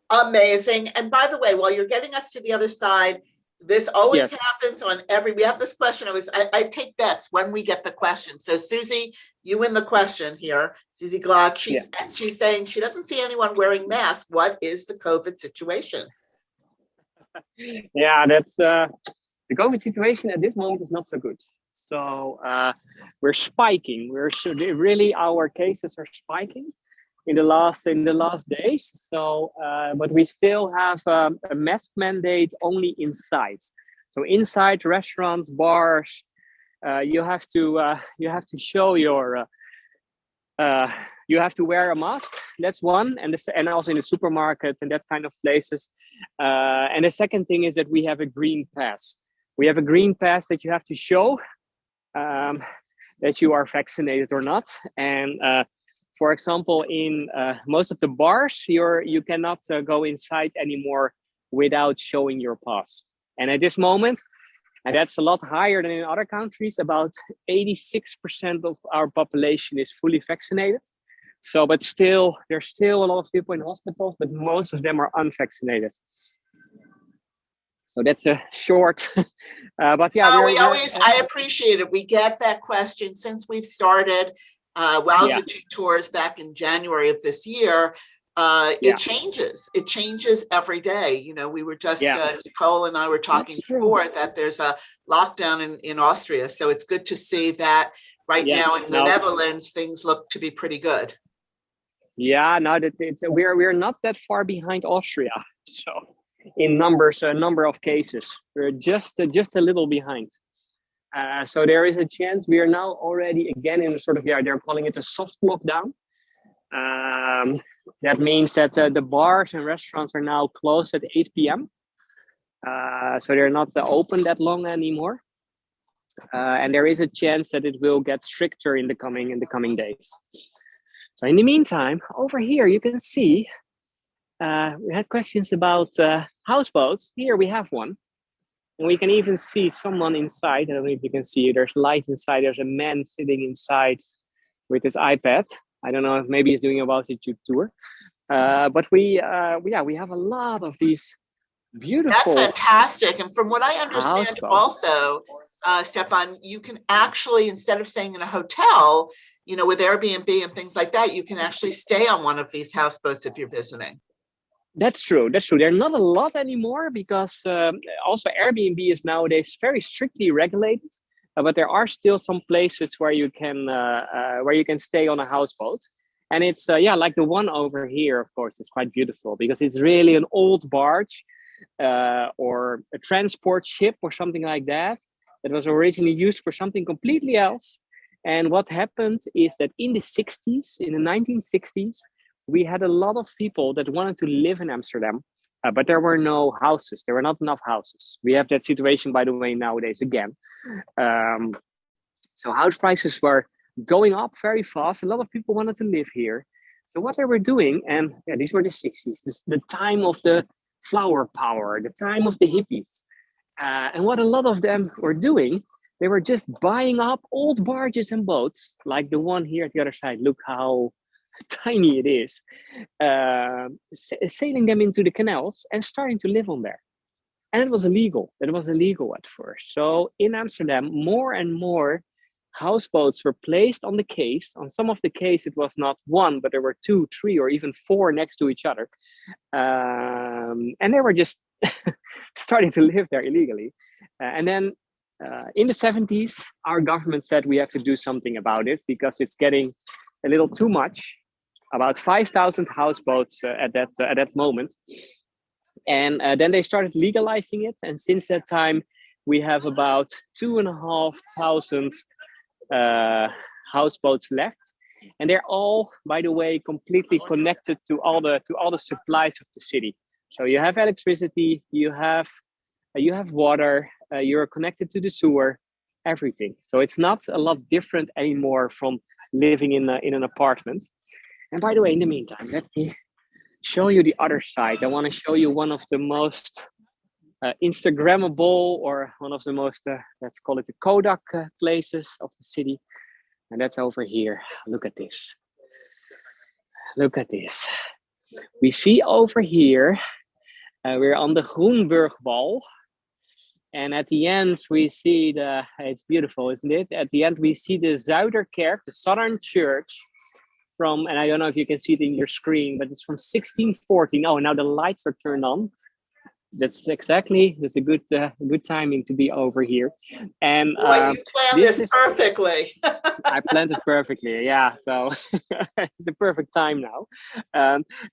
amazing. And by the way, while you're getting us to the other side, this always happens on we have this question. I take bets when we get the question. So Susie, you win the question here. Susie Glock, she's saying she doesn't see anyone wearing masks. What is the COVID situation? Yeah, that's the COVID situation at this moment is not so good. So we're spiking. Really, our cases are spiking in the last days. So, but we still have a mask mandate only inside. So inside restaurants, bars, you have to show your. You have to wear a mask. That's one, and also in the supermarket and that kind of places. And the second thing is that we have a green pass. We have a green pass that you have to show that you are vaccinated or not. And for example, in most of the bars, you cannot go inside anymore without showing your pass. And at this moment, and that's a lot higher than in other countries, about 86% of our population is fully vaccinated. So, but still, there's still a lot of people in hospitals, but most of them are unvaccinated. So that's a short, but yeah. I appreciate it. We get that question since we've started Wowztitude tours back in January of this year. It changes every day. You know, we were just Nicole and I were talking before that there's a lockdown in Austria, so it's good to see that right now in the Netherlands things look to be pretty good. Yeah, no, we're not that far behind Austria. So in number of cases, we're just a little behind. So there is a chance we are now already again in a sort of they're calling it a soft lockdown. That means that the bars and restaurants are now closed at 8 p.m. So they're not open that long anymore. And there is a chance that it will get stricter in the coming days. So in the meantime, over here you can see we had questions about houseboats. Here we have one. And we can even see someone inside. I don't know if you can see. There's light inside. There's a man sitting inside with his iPad. I don't know if maybe he's doing a Wowztitude tour. But we have a lot of these beautiful. That's fantastic. And from what I understand also, Stefan, you can actually, instead of staying in a hotel, with Airbnb and things like that, you can actually stay on one of these houseboats if you're visiting. That's true. That's true. There are not a lot anymore because also Airbnb is nowadays very strictly regulated. But there are still some places where you can stay on a houseboat, and it's like the one over here. Of course, it's quite beautiful because it's really an old barge or a transport ship or something like that. That was originally used for something completely else. And what happened is that in the 60s, in the 1960s, we had a lot of people that wanted to live in Amsterdam, but there were no houses. There were not enough houses. We have that situation, by the way, nowadays again. So house prices were going up very fast. A lot of people wanted to live here. So what they were doing, and these were the 60s, the time of the flower power, the time of the hippies. And what a lot of them were doing, they were just buying up old barges and boats, like the one here at the other side. Look how tiny it is, sailing them into the canals and starting to live on there. And it was illegal. It was illegal at first. So in Amsterdam, more and more houseboats were placed on the quays. On some of the quays, it was not one, but there were 2, 3, or even 4 next to each other. And they were just starting to live there illegally. And then in the 70s, our government said we have to do something about it because it's getting a little too much. About 5,000 houseboats at that moment. And then they started legalizing it. And since that time, we have about 2,500 houseboats left. And they're all, by the way, completely connected to all the supplies of the city. So you have electricity, you have water, you're connected to the sewer, everything. So it's not a lot different anymore from living in an apartment. And by the way, in the meantime, let me show you the other side. I want to show you one of the most Instagrammable, or one of the most, let's call it the Kodak places of the city. And that's over here. Look at this. Look at this. We see over here, we're on the Groenburgwal. And at the end, we see it's beautiful, isn't it? At the end, we see the Zuiderkerk, the Southern Church, from, and I don't know if you can see it in your screen, but it's from 1614. Oh, now the lights are turned on. That's a good timing to be over here. And you planned this perfectly. I planned it perfectly. Yeah, so it's the perfect time now.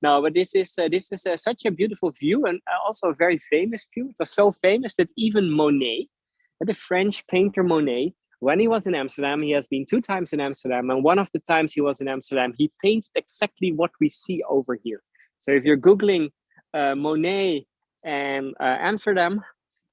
No, but this is such a beautiful view, and also a very famous view. It was so famous that even Monet, the French painter Monet, when he was in Amsterdam, he has been 2 times in Amsterdam, and one of the times he was in Amsterdam, he painted exactly what we see over here. So if you're Googling Monet and Amsterdam,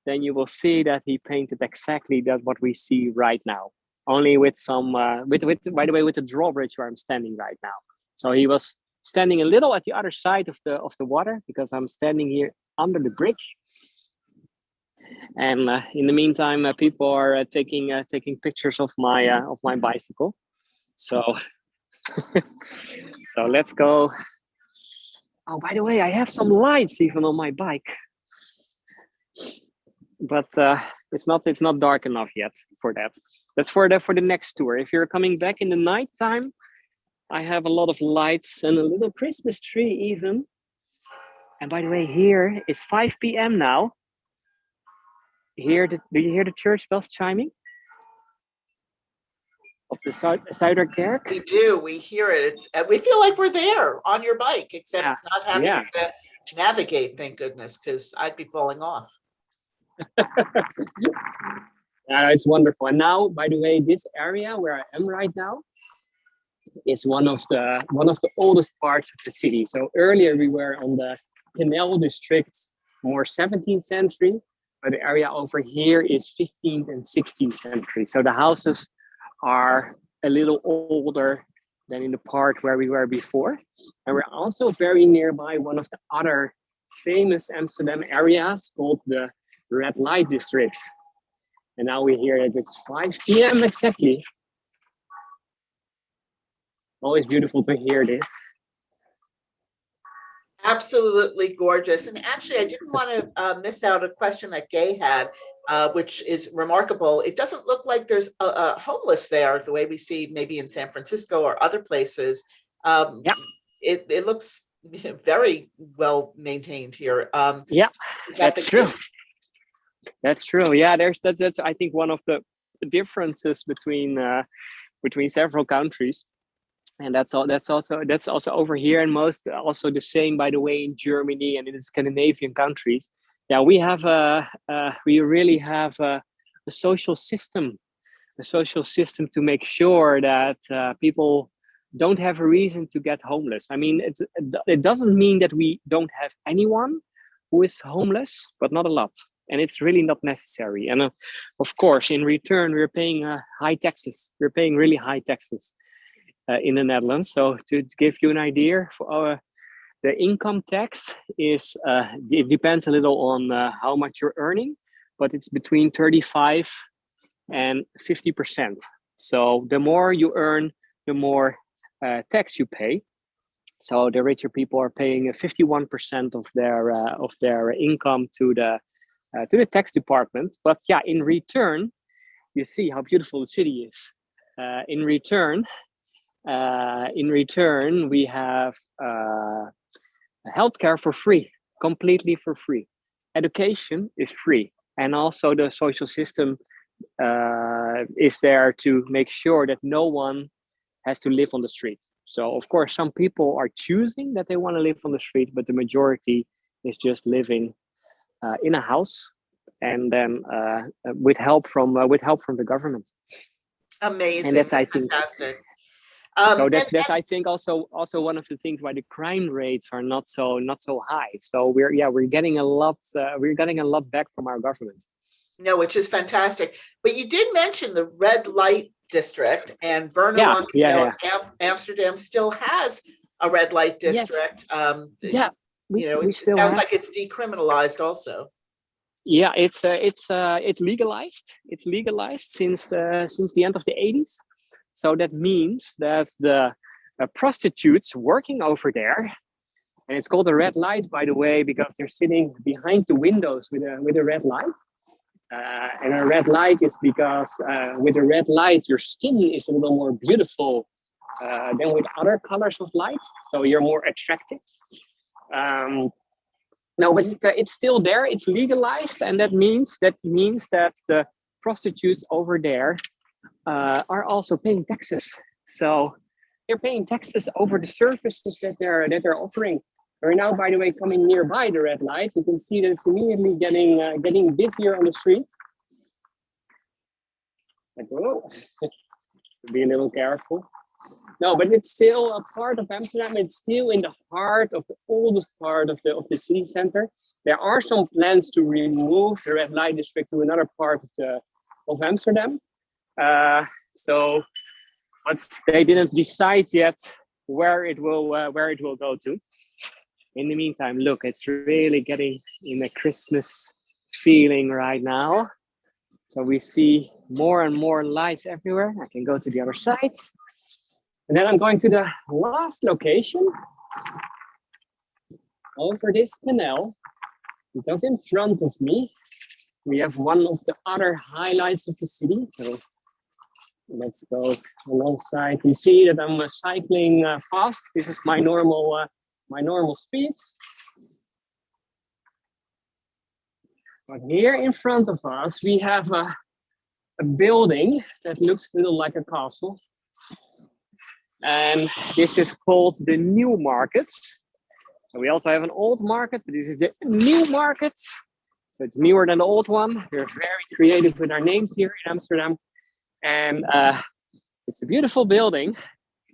then you will see that he painted exactly that what we see right now. Only with some, by the way, with the drawbridge where I'm standing right now. So he was standing a little at the other side of the water, because I'm standing here under the bridge. And in the meantime, people are taking pictures of my bicycle. So so let's go. Oh, by the way, I have some lights even on my bike, but it's not dark enough yet for that. That's for the next tour. If you're coming back in the nighttime, I have a lot of lights and a little Christmas tree even. And by the way, here it's 5 p.m. now. Do you hear the church bells chiming? Of the Zuiderkerk? We do. We hear it. We feel like we're there on your bike, except not having to navigate, thank goodness, because I'd be falling off. It's wonderful. And now, by the way, this area where I am right now is one of the oldest parts of the city. So earlier we were on the Canal District, more 17th century, but the area over here is 15th and 16th century. So the houses are a little older than in the part where we were before. And we're also very nearby one of the other famous Amsterdam areas called the Red Light District. And now we hear that it's 5 p.m. exactly. Always beautiful to hear this. Absolutely gorgeous. And actually, I didn't want to miss out a question that Gay had, which is remarkable. It doesn't look like there's a homeless there the way we see maybe in San Francisco or other places. It looks very well maintained here. Yeah, is that that's the true. case? That's true. Yeah, that's I think one of the differences between several countries, and that's also over here, and most also the same, by the way, in Germany and in the Scandinavian countries. Yeah, we really have a social system, to make sure that people don't have a reason to get homeless. I mean, it doesn't mean that we don't have anyone who is homeless, but not a lot. And it's really not necessary. And of course, in return, we're paying high taxes. We're paying really high taxes in the Netherlands. So to give you an idea, for the income tax is, it depends a little on how much you're earning, but it's between 35 and 50%. So the more you earn, the more tax you pay. So the richer people are paying 51% of their income to the tax department. But yeah, in return, you see how beautiful the city is. In return, we have healthcare for free, completely for free. Education is free, and also the social system is there to make sure that no one has to live on the street. So of course, some people are choosing that they want to live on the street, but the majority is just living in a house, and then with help from the government. Amazing. And that's, I think, fantastic. So that's I think also one of the things why the crime rates are not so high. So we're getting a lot back from our government. No, which is fantastic. But you did mention the red light district, and Bernard wants to know if Amsterdam still has a red light district. Yes. It sounds like it's decriminalized also. Yeah, it's legalized. It's legalized since the end of the 80s. So that means that the prostitutes working over there, and it's called a red light, by the way, because they're sitting behind the windows with a red light. And a red light is because with a red light, your skin is a little more beautiful than with other colors of light. So you're more attractive. No, but it's still there. It's legalized, and that means that the prostitutes over there are also paying taxes. So they're paying taxes over the services that they're offering. We're now, by the way, coming nearby the red light. You can see that it's immediately getting busier on the streets. Like, whoa, be a little careful. No, but it's still a part of Amsterdam. It's still in the heart of the oldest part of the city center. There are some plans to remove the red light district to another part of Amsterdam. So, but they didn't decide yet where it will go to. In the meantime, look, it's really getting in a Christmas feeling right now. So we see more and more lights everywhere. I can go to the other side. And then I'm going to the last location over this canal, because in front of me, we have one of the other highlights of the city. So let's go alongside. You see that I'm cycling fast. This is my normal speed. But here in front of us, we have a building that looks a little like a castle. And this is called the New Market. So we also have an old market, but this is the New Market. So it's newer than the old one. We're very creative with our names here in Amsterdam. And it's a beautiful building.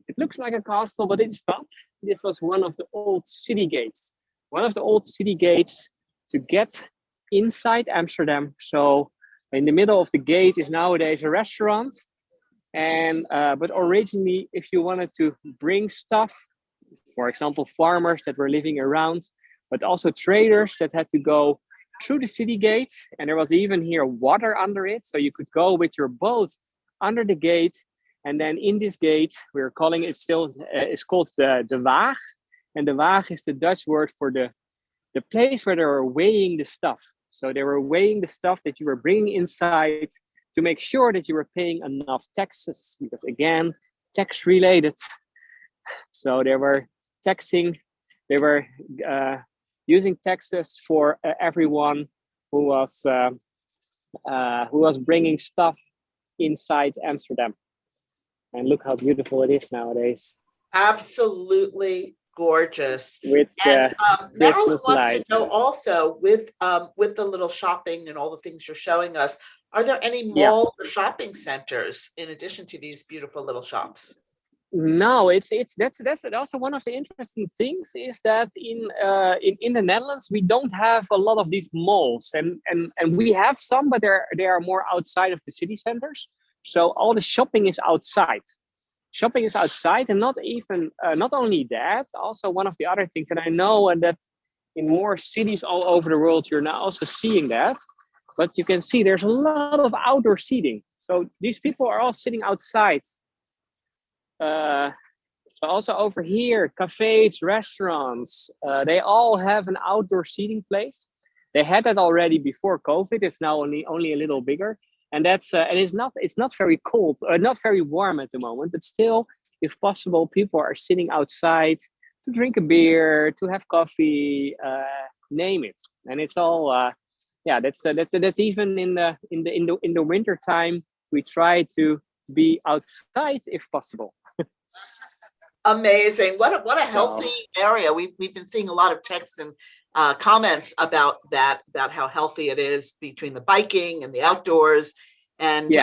It looks like a castle, but it's not. This was one of the old city gates. One of the old city gates to get inside Amsterdam. So in the middle of the gate is nowadays a restaurant. And but originally, if you wanted to bring stuff, for example, farmers that were living around, but also traders that had to go through the city gate, and there was even here water under it, so you could go with your boat under the gate, and then in this gate, we're calling it still, it's called the Waag, and the Waag is the Dutch word for the place where they were weighing the stuff. So they were weighing the stuff that you were bringing inside to make sure that you were paying enough taxes, because again, tax related. So they were taxing They were using taxes for everyone who was bringing stuff inside Amsterdam. And look how beautiful it is nowadays. Absolutely gorgeous. With And Marilyn Christmas wants lights. to know also with the little shopping and all the things you're showing us, are there any Yeah. malls or shopping centers in addition to these beautiful little shops? No, that's also one of the interesting things is that in the Netherlands we don't have a lot of these malls, and we have some, but they are more outside of the city centers. So all the shopping is outside. Shopping is outside, and not only that, also one of the other things, and I know that in more cities all over the world you're now also seeing that, but you can see there's a lot of outdoor seating. So these people are all sitting outside. So also over here, cafes, restaurants, they all have an outdoor seating place. They had that already before COVID. It's now only a little bigger, and that's and it's not very cold, not very warm at the moment. But still, if possible, people are sitting outside to drink a beer, to have coffee, name it, and it's all that's even in the winter time. We try to be outside if possible. Amazing. What a healthy area. We've been seeing a lot of texts and comments about that, about how healthy it is between the biking and the outdoors, and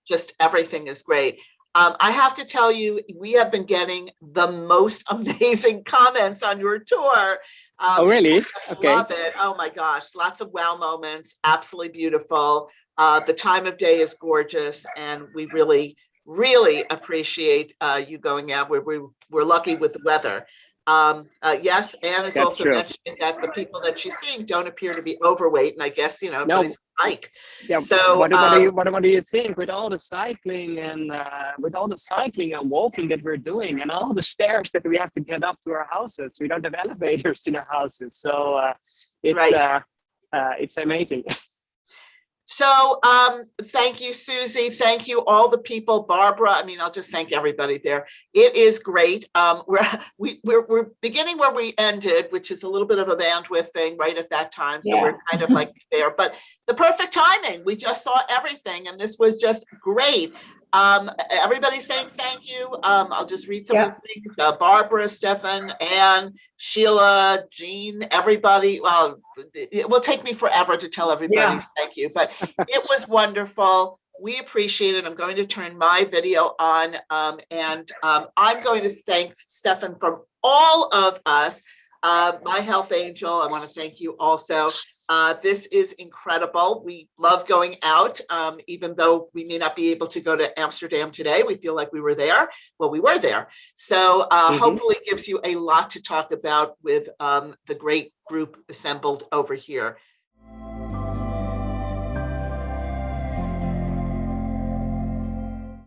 just everything is great. I have to tell you, we have been getting the most amazing comments on your tour. Oh, really? Okay. Love it. Oh my gosh. Lots of wow moments. Absolutely beautiful. The time of day is gorgeous, and we really appreciate you going out. We're lucky with the weather. Yes, Anne is also mentioning that the people that she's seeing don't appear to be overweight, and I guess everybody's bike. Yeah. So what do you think with all the cycling and walking that we're doing, and all the stairs that we have to get up to our houses? We don't have elevators in our houses, so it's amazing. So thank you, Susie. Thank you, all the people. Barbara, I mean, I'll just thank everybody there. It is great. We're beginning where we ended, which is a little bit of a bandwidth thing right at that time. So we're kind of like there, but the perfect timing. We just saw everything, and this was just great. Everybody's saying thank you. I'll just read some of the things. Barbara, Stefan, Anne, Sheila, Jean, everybody. Well, it will take me forever to tell everybody thank you, but it was wonderful. We appreciate it. I'm going to turn my video on, and I'm going to thank Stefan from all of us. My health angel, I want to thank you also. This is incredible. We love going out, even though we may not be able to go to Amsterdam today. We feel like we were there. Well, we were there. So hopefully it gives you a lot to talk about with the great group assembled over here.